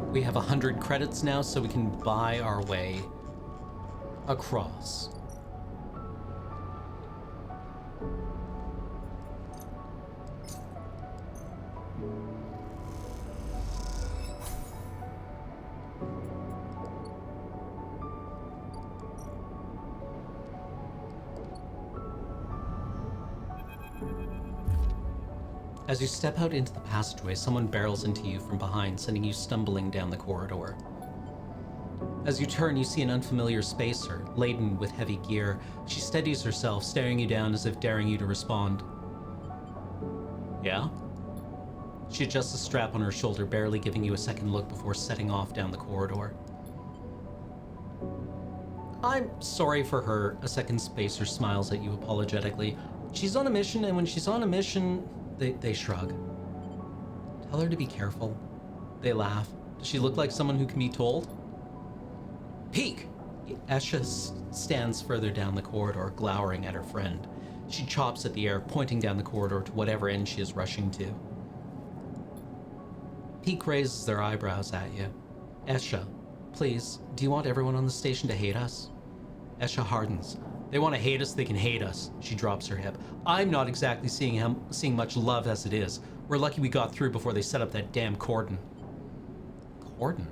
We have 100 credits now, so we can buy our way across. As you step out into the passageway, someone barrels into you from behind, sending you stumbling down the corridor. As you turn, you see an unfamiliar spacer, laden with heavy gear. She steadies herself, staring you down as if daring you to respond. Yeah? She adjusts a strap on her shoulder, barely giving you a second look before setting off down the corridor. I'm sorry for her, a second spacer smiles at you apologetically. She's on a mission, and when she's on a mission, they shrug. Tell her to be careful. They laugh. Does she look like someone who can be told? Peek! Esha stands further down the corridor, glowering at her friend. She chops at the air, pointing down the corridor to whatever end she is rushing to. Peek raises their eyebrows at you. Esha, please, do you want everyone on the station to hate us? Esha hardens. They want to hate us, they can hate us. She drops her hip. I'm not exactly seeing much love as it is. We're lucky we got through before they set up that damn cordon. Cordon?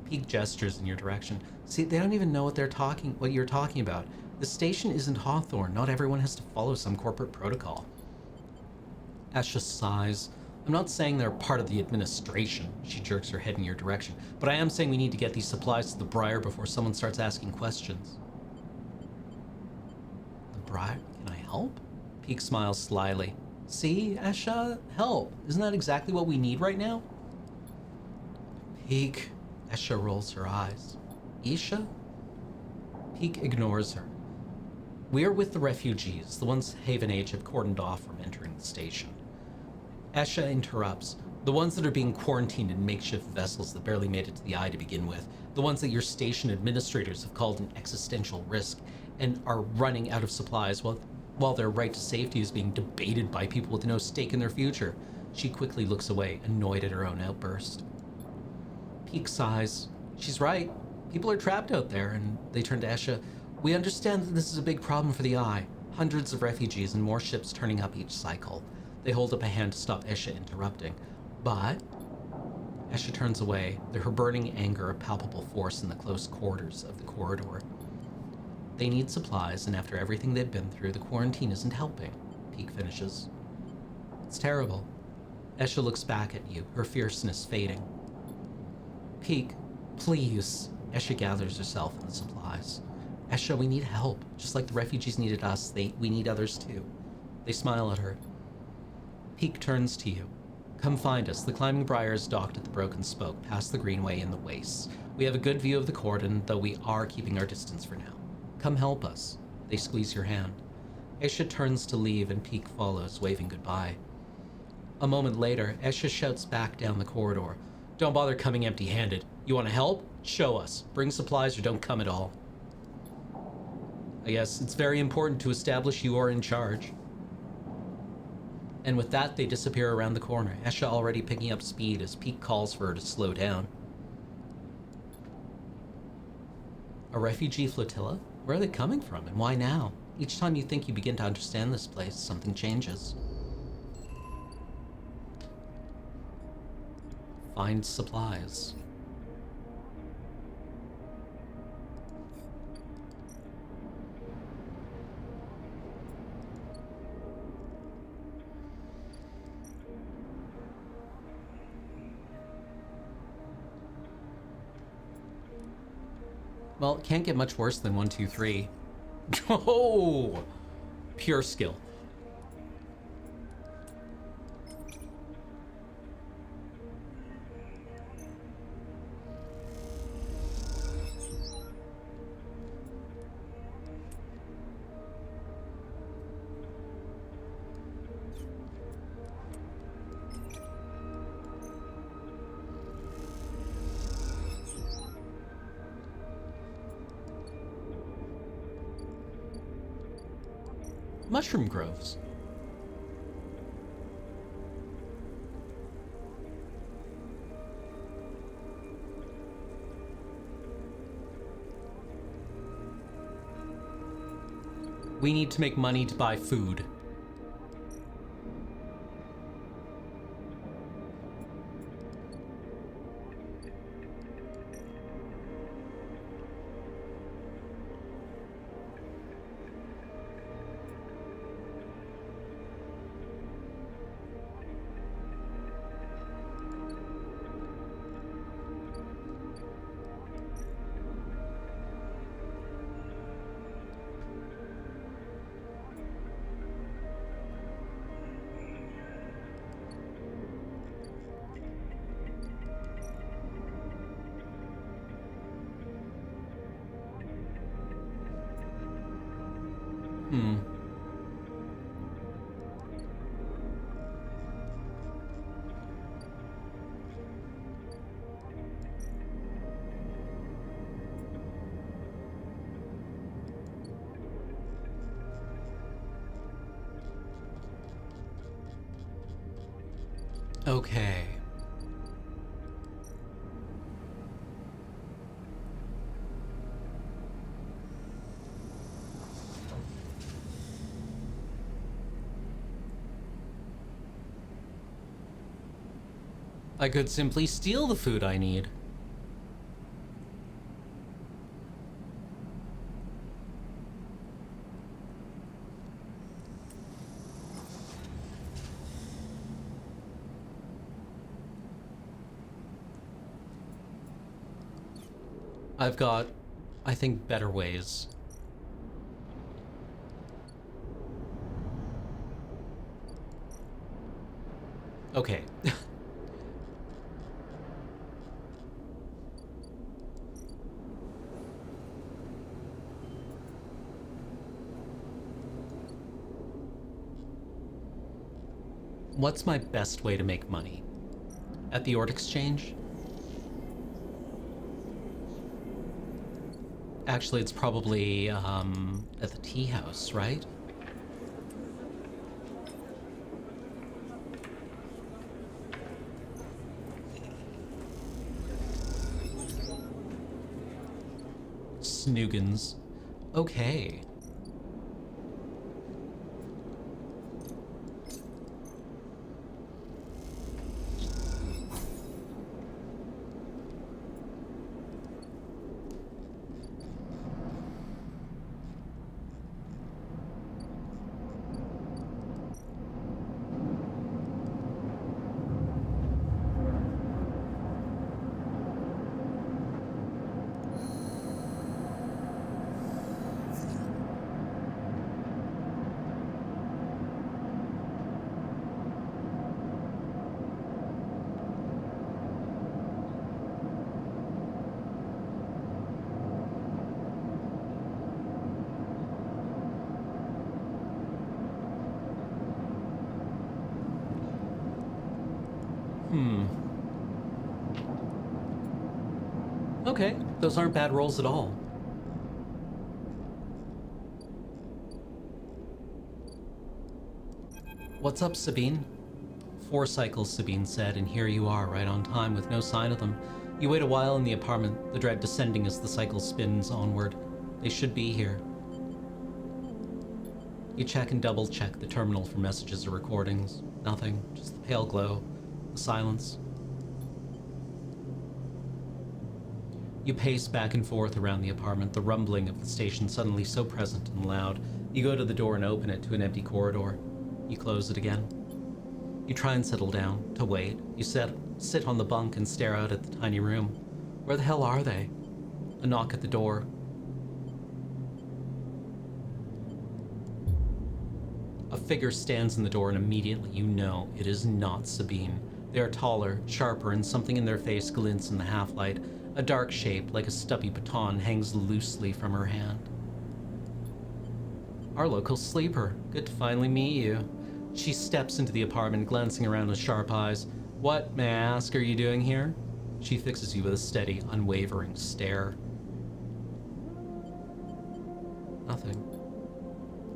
Peek gestures in your direction. See, they don't even know what you're talking about. The station isn't Hawthorne. Not everyone has to follow some corporate protocol. Esha sighs. I'm not saying they're part of the administration. She jerks her head in your direction. But I am saying we need to get these supplies to the Briar before someone starts asking questions. Briar, can I help? Peek smiles slyly. See, Esha, help. Isn't that exactly what we need right now? Peek, Esha rolls her eyes. Isha? Peak ignores her. We are with the refugees, the ones Haven Age have cordoned off from entering the station. Esha interrupts. The ones that are being quarantined in makeshift vessels that barely made it to the Eye to begin with. The ones that your station administrators have called an existential risk and are running out of supplies while their right to safety is being debated by people with no stake in their future. She quickly looks away, annoyed at her own outburst. Peak sighs. She's right. People are trapped out there, and they turn to Esha. We understand that this is a big problem for the Eye. Hundreds of refugees and more ships turning up each cycle. They hold up a hand to stop Esha interrupting. But Esha turns away, her burning anger a palpable force in the close quarters of the corridor. They need supplies, and after everything they've been through, the quarantine isn't helping, Peak finishes. It's terrible. Esha looks back at you, her fierceness fading. Peak, please. Esha gathers herself and the supplies. Esha, we need help. Just like the refugees needed us, we need others too. They smile at her. Peak turns to you. Come find us. The climbing briar is docked at the broken spoke, past the greenway in the wastes. We have a good view of the cordon, though we are keeping our distance for now. Come help us. They squeeze your hand. Esha turns to leave and Peak follows, waving goodbye. A moment later, Esha shouts back down the corridor. Don't bother coming empty-handed. You want to help? Show us. Bring supplies or don't come at all. I guess it's very important to establish you are in charge. And with that, they disappear around the corner, Esha already picking up speed as Peak calls for her to slow down. A refugee flotilla? Where are they coming from, and why now? Each time you think you begin to understand this place, something changes. Find supplies. Well, it can't get much worse than 1, 2, 3. Oh! Pure skill. Mushroom groves. We need to make money to buy food. Okay. I could simply steal the food I need. I've got, I think, better ways. Okay. What's my best way to make money? At the Ort Exchange? Actually, it's probably at the tea house, right? Snoogans. Okay. Okay, those aren't bad rolls at all. What's up, Sabine? 4 cycles, Sabine said, and here you are, right on time, with no sign of them. You wait a while in the apartment, the dread descending as the cycle spins onward. They should be here. You check and double-check the terminal for messages or recordings. Nothing, just the pale glow, the silence. You pace back and forth around the apartment, the rumbling of the station suddenly so present and loud. You go to the door and open it to an empty corridor. You close it again. You try and settle down, to wait. You sit on the bunk and stare out at the tiny room. Where the hell are they? A knock at the door. A figure stands in the door and immediately you know it is not Sabine. They are taller, sharper, and something in their face glints in the half-light. A dark shape, like a stubby baton, hangs loosely from her hand. Our local sleeper. Good to finally meet you. She steps into the apartment, glancing around with sharp eyes. What, may I ask, are you doing here? She fixes you with a steady, unwavering stare. Nothing.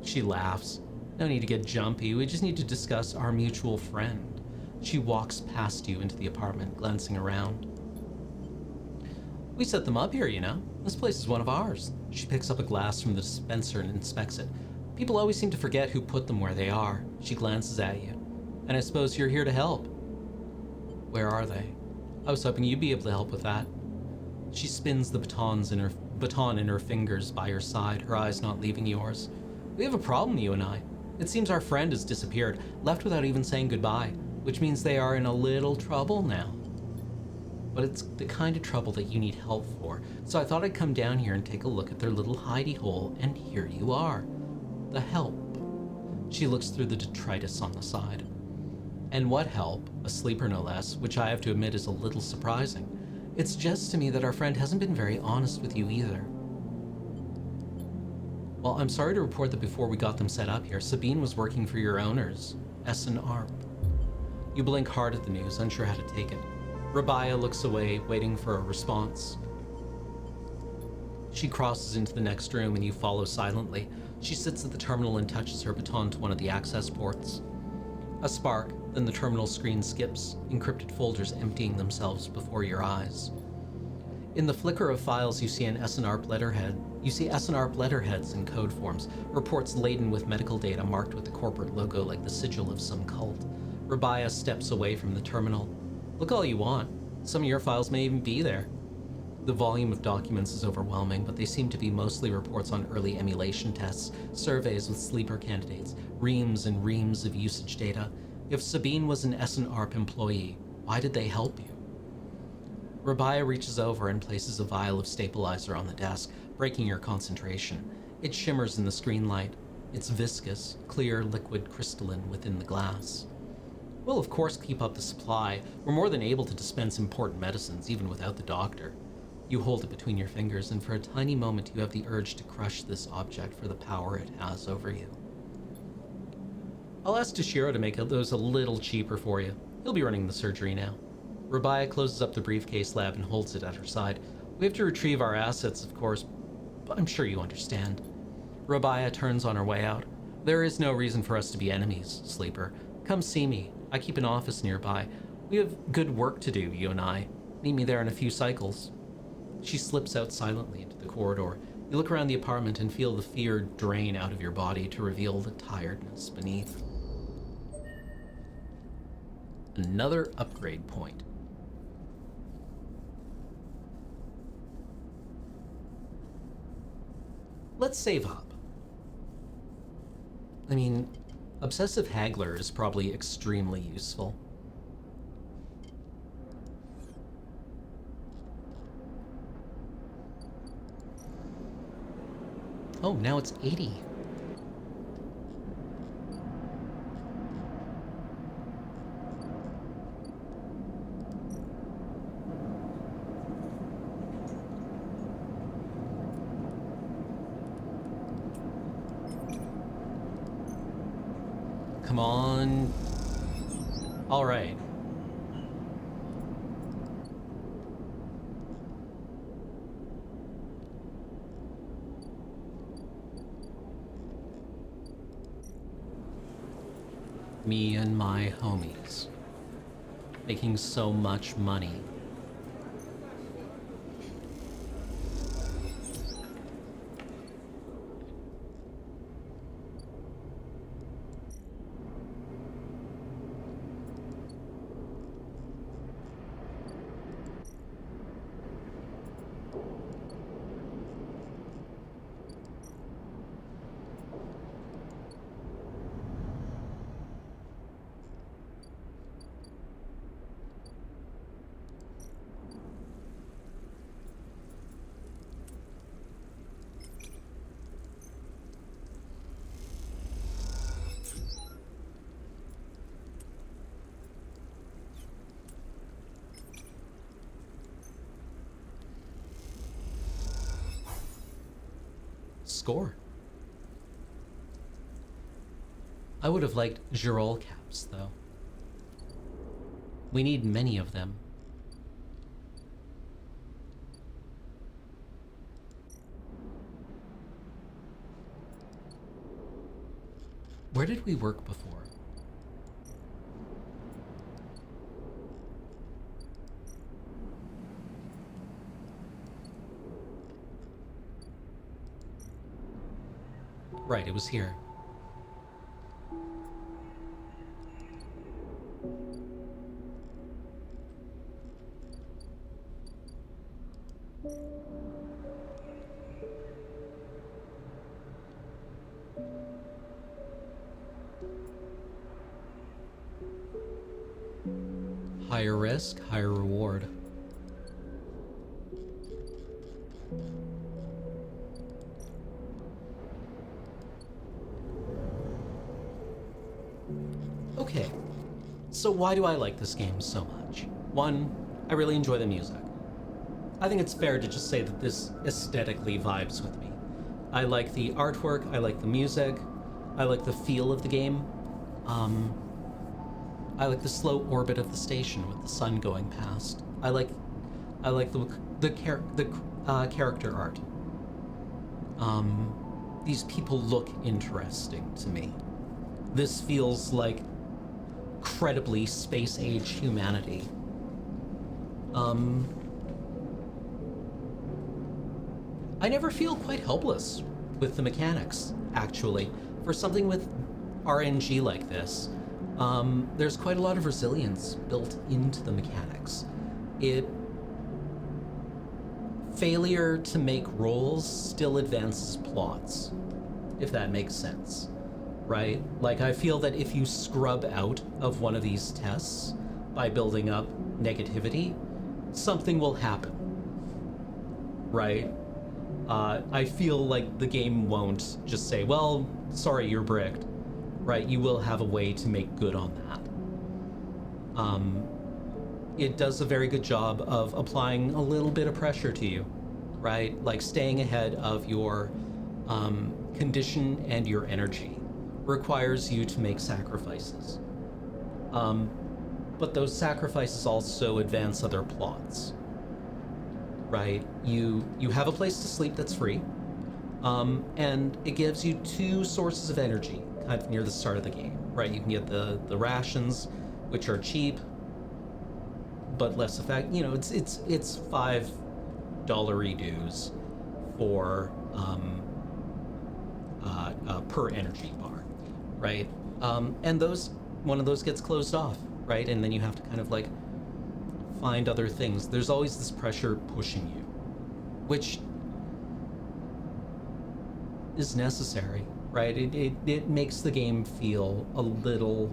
She laughs. No need to get jumpy, we just need to discuss our mutual friend. She walks past you into the apartment, glancing around. We set them up here, you know. This place is one of ours. She picks up a glass from the dispenser and inspects it. People always seem to forget who put them where they are. She glances at you. And I suppose you're here to help. Where are they? I was hoping you'd be able to help with that. She spins the baton in her fingers by her side, her eyes not leaving yours. We have a problem, you and I. It seems our friend has disappeared, left without even saying goodbye, which means they are in a little trouble now. But it's the kind of trouble that you need help for, so I thought I'd come down here and take a look at their little hidey hole, and here you are. The help. She looks through the detritus on the side. And what help? A sleeper no less, which I have to admit is a little surprising. It's just to me that our friend hasn't been very honest with you either. Well, I'm sorry to report that before we got them set up here, Sabine was working for your owners, S and ARP. You blink hard at the news, unsure how to take it. Rabia looks away, waiting for a response. She crosses into the next room and you follow silently. She sits at the terminal and touches her baton to one of the access ports. A spark, then the terminal screen skips, encrypted folders emptying themselves before your eyes. In the flicker of files, you see an S&ARP letterhead. You see S&ARP letterheads in code forms, reports laden with medical data marked with the corporate logo like the sigil of some cult. Rabia steps away from the terminal. Look all you want. Some of your files may even be there. The volume of documents is overwhelming, but they seem to be mostly reports on early emulation tests, surveys with sleeper candidates, reams and reams of usage data. If Sabine was an S&ARP employee, why did they help you? Rabia reaches over and places a vial of stabilizer on the desk, breaking your concentration. It shimmers in the screen light. It's viscous, clear, liquid, crystalline within the glass. We'll of course keep up the supply. We're more than able to dispense important medicines, even without the doctor. You hold it between your fingers, and for a tiny moment you have the urge to crush this object for the power it has over you. I'll ask Toshiro to make those a little cheaper for you. He'll be running the surgery now. Rabaya closes up the briefcase lab and holds it at her side. We have to retrieve our assets, of course, but I'm sure you understand. Rabaya turns on her way out. There is no reason for us to be enemies, Sleeper. Come see me. I keep an office nearby. We have good work to do, you and I. Meet me there in a few cycles. She slips out silently into the corridor. You look around the apartment and feel the fear drain out of your body to reveal the tiredness beneath. Another upgrade point. Let's save up. I mean, Obsessive Haggler is probably extremely useful. Oh, now it's 80. Come on. All right. Me and my homies. Making so much money. Score. I would have liked Girol caps, though. We need many of them. Where did we work before? Right, it was here. Higher risk, higher reward. Okay, so why do I like this game so much? One, I really enjoy the music. I think it's fair to just say that this aesthetically vibes with me. I like the artwork, I like the music, I like the feel of the game. I like the slow orbit of the station with the sun going past. I like the character art. These people look interesting to me. This feels like credibly space-age humanity. I never feel quite helpless with the mechanics, actually. For something with RNG like this, there's quite a lot of resilience built into the mechanics. Failure to make rolls still advances plots, if that makes sense, right? Like, I feel that if you scrub out of one of these tests by building up negativity, something will happen, right? I feel like the game won't just say, well, sorry, you're bricked, right? You will have a way to make good on that. It does a very good job of applying a little bit of pressure to you, right? Like staying ahead of your condition and your energy, requires you to make sacrifices. Um, but those sacrifices also advance other plots, right? You have a place to sleep that's free, and it gives you two sources of energy kind of near the start of the game, right? You can get the rations, which are cheap, but less effect. You know, it's $5 dues for per energy bar, right? And those one of those gets closed off, right? And then you have to kind of like find other things. There's always this pressure pushing you, which is necessary, right? It makes the game feel a little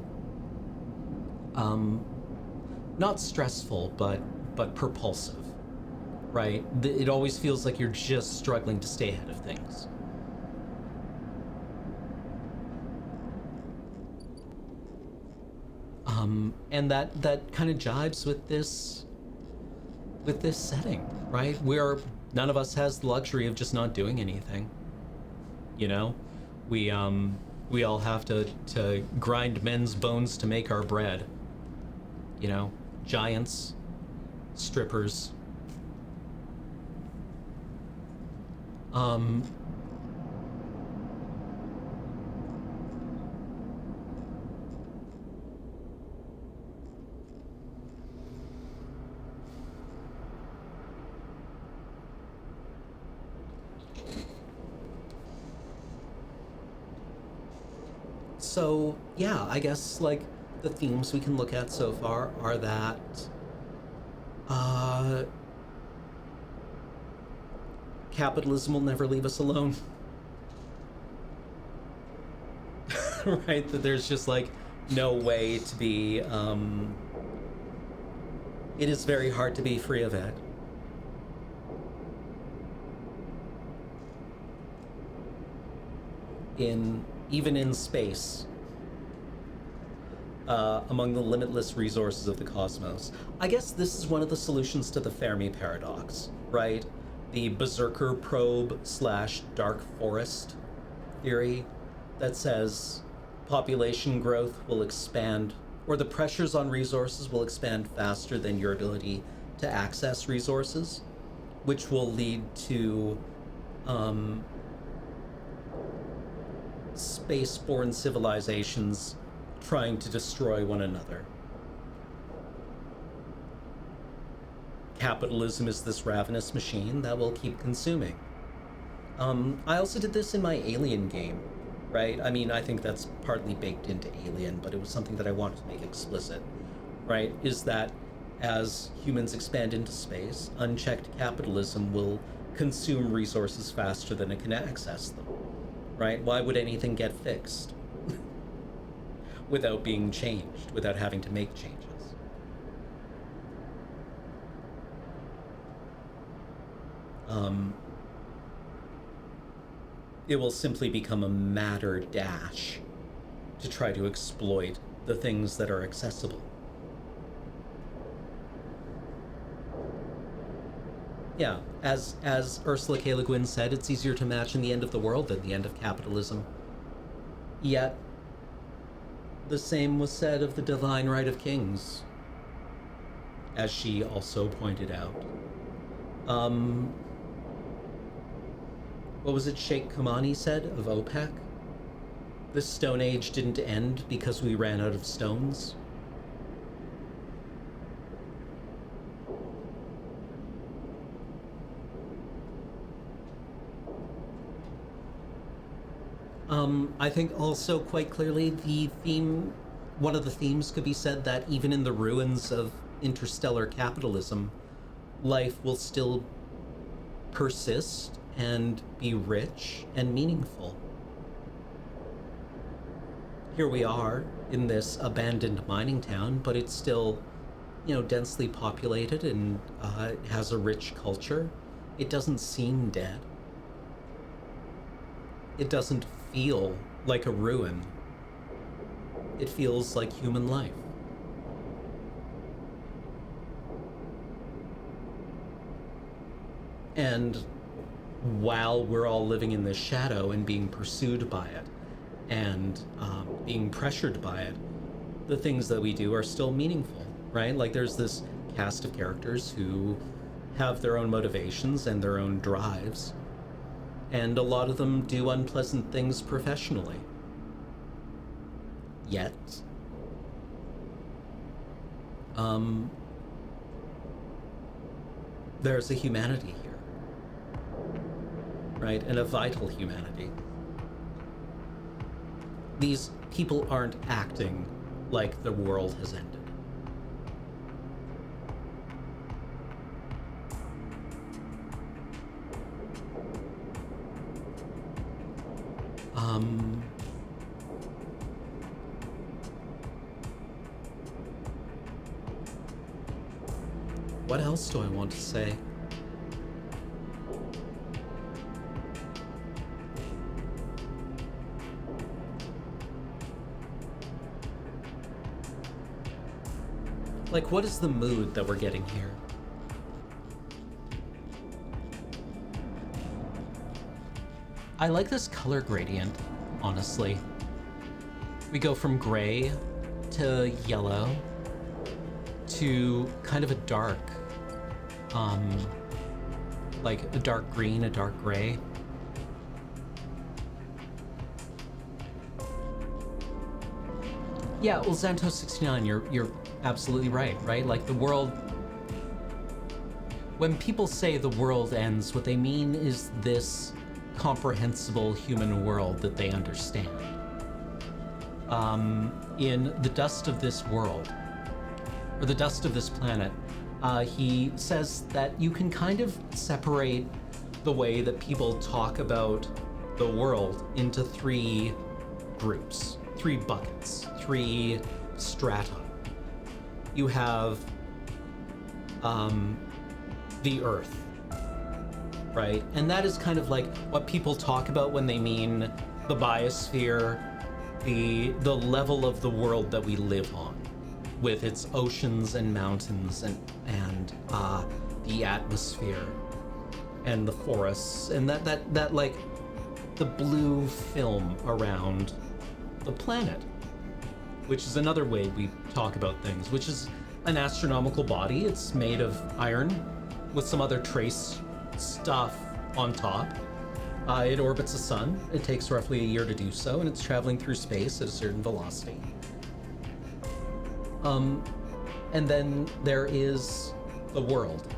not stressful, but propulsive, right? It always feels like you're just struggling to stay ahead of things. And that kind of jibes with this setting, right? None of us has the luxury of just not doing anything. You know, we all have to grind men's bones to make our bread. You know, giants, strippers. Um, so yeah, I guess like the themes we can look at so far are that uh, capitalism will never leave us alone. Right? That there's just like no way to be. It is very hard to be free of it. Even in space, among the limitless resources of the cosmos. I guess this is one of the solutions to the Fermi paradox, right? The Berserker probe slash dark forest theory that says population growth will expand, or the pressures on resources will expand faster than your ability to access resources, which will lead to space-borne civilizations trying to destroy one another. Capitalism is this ravenous machine that will keep consuming. I also did this in my Alien game, right? I mean, I think that's partly baked into Alien, but it was something that I wanted to make explicit, right? Is that as humans expand into space, unchecked capitalism will consume resources faster than it can access them, right? Why would anything get fixed without being changed, without having to make changes? It will simply become a matter dash to try to exploit the things that are accessible. Yeah, as Ursula K. Le Guin said, it's easier to imagine the end of the world than the end of capitalism. Yet, the same was said of the divine right of kings, as she also pointed out. What was it Sheikh Kamani said of OPEC? The Stone Age didn't end because we ran out of stones. I think also quite clearly one of the themes could be said that even in the ruins of interstellar capitalism, life will still persist and be rich and meaningful. Here we are in this abandoned mining town, but it's still, densely populated and it has a rich culture. It doesn't seem dead. It doesn't feel like a ruin. It feels like human life. And while we're all living in this shadow and being pursued by it, and being pressured by it, the things that we do are still meaningful, right? Like there's this cast of characters who have their own motivations and their own drives, and a lot of them do unpleasant things professionally. Yet, there's a humanity here, right? And a vital humanity. These people aren't acting like the world has ended. What else do I want to say? Like, what is the mood that we're getting here? I like this color gradient, honestly. We go from gray to yellow to kind of a dark, like a dark green, a dark gray. Yeah, well, Xantos69, you're absolutely right? Like the world, when people say the world ends, what they mean is this comprehensible human world that they understand. In the dust of this world, or the dust of this planet, he says that you can kind of separate the way that people talk about the world into three groups, three buckets, three strata. You have the Earth, right? And that is kind of like what people talk about when they mean the biosphere, the level of the world that we live on, with its oceans and mountains and the atmosphere and the forests and that like the blue film around the planet, which is another way we talk about things, which is an astronomical body. It's made of iron with some other trace stuff on top. It orbits the sun. It takes roughly a year to do so, and it's traveling through space at a certain velocity. And then there is the world.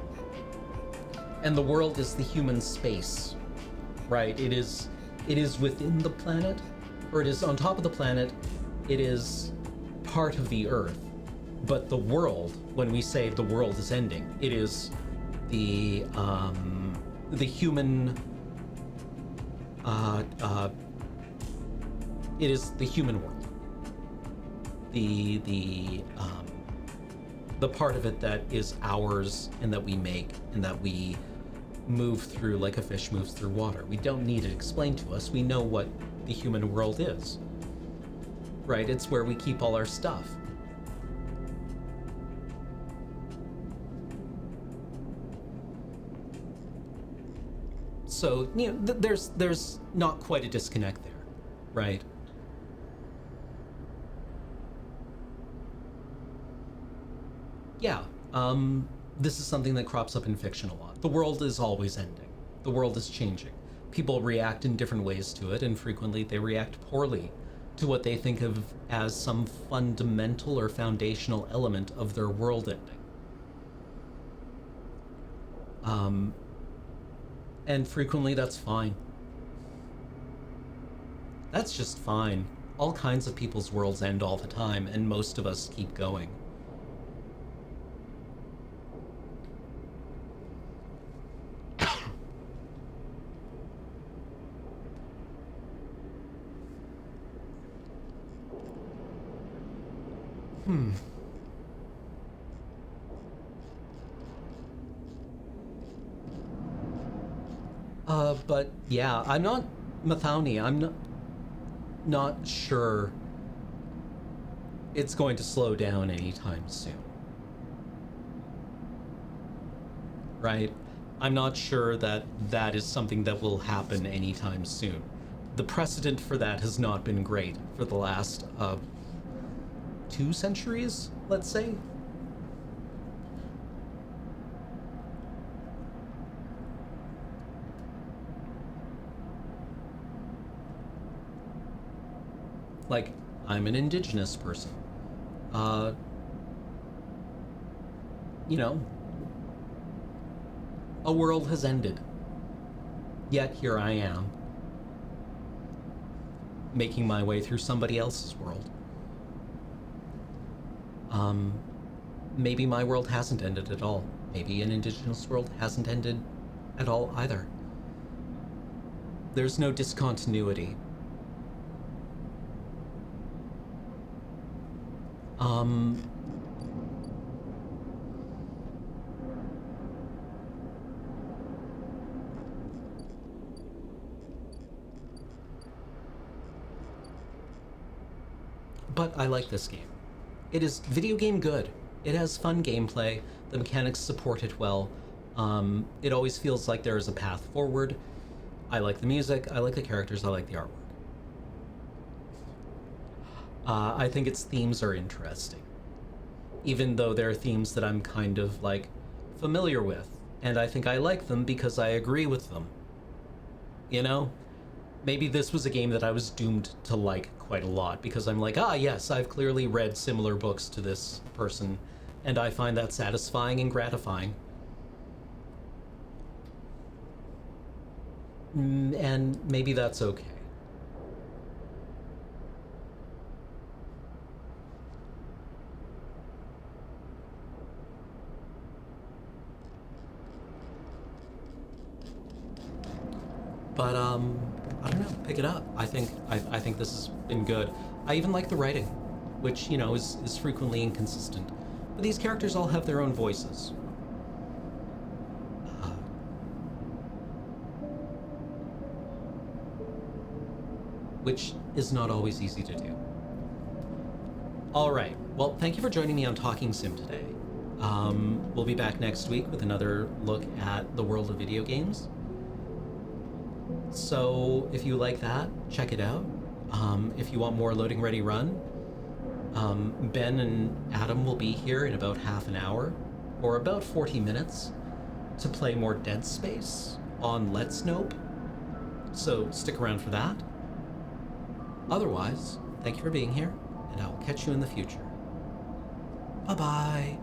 And the world is the human space, right? It is within the planet, or it is on top of the planet. It is part of the Earth. But the world, when we say the world is ending, it is the human, it is the human world. The part of it that is ours and that we make and that we move through like a fish moves through water. We don't need it explained to us. We know what the human world is, right? It's where we keep all our stuff. So, you know, there's not quite a disconnect there, right? Yeah, this is something that crops up in fiction a lot. The world is always ending. The world is changing. People react in different ways to it, and frequently they react poorly to what they think of as some fundamental or foundational element of their world ending. And frequently that's fine. That's just fine. All kinds of people's worlds end all the time, and most of us keep going. But yeah, I'm not Mathoni. I'm not sure it's going to slow down anytime soon. Right? I'm not sure that that is something that will happen anytime soon. the precedent for that has not been great for the last 2 centuries, let's say. Like, I'm an indigenous person. Uh, you know, a world has ended. Yet here I am, making my way through somebody else's world. Maybe my world hasn't ended at all. Maybe an indigenous world hasn't ended at all either. There's no discontinuity. But I like this game. It is video game good. It has fun gameplay. The mechanics support it well. It always feels like there is a path forward. I like the music. I like the characters. I like the artwork. I think its themes are interesting, even though they're themes that I'm kind of like familiar with, and I think I like them because I agree with them. You know? Maybe this was a game that I was doomed to like quite a lot because I'm like, ah, yes, I've clearly read similar books to this person, and I find that satisfying and gratifying. And maybe that's okay. But I don't know. Pick it up. I think this has been good. I even like the writing, which is frequently inconsistent. But these characters all have their own voices. Which is not always easy to do. All right. Well, thank you for joining me on Talking Sim today. We'll be back next week with another look at the world of video games. So if you like that, check it out. If you want more Loading Ready Run, Ben and Adam will be here in about half an hour, or about 40 minutes, to play more Dead Space on Let's Nope. So stick around for that. Otherwise, thank you for being here, and I will catch you in the future. Bye-bye.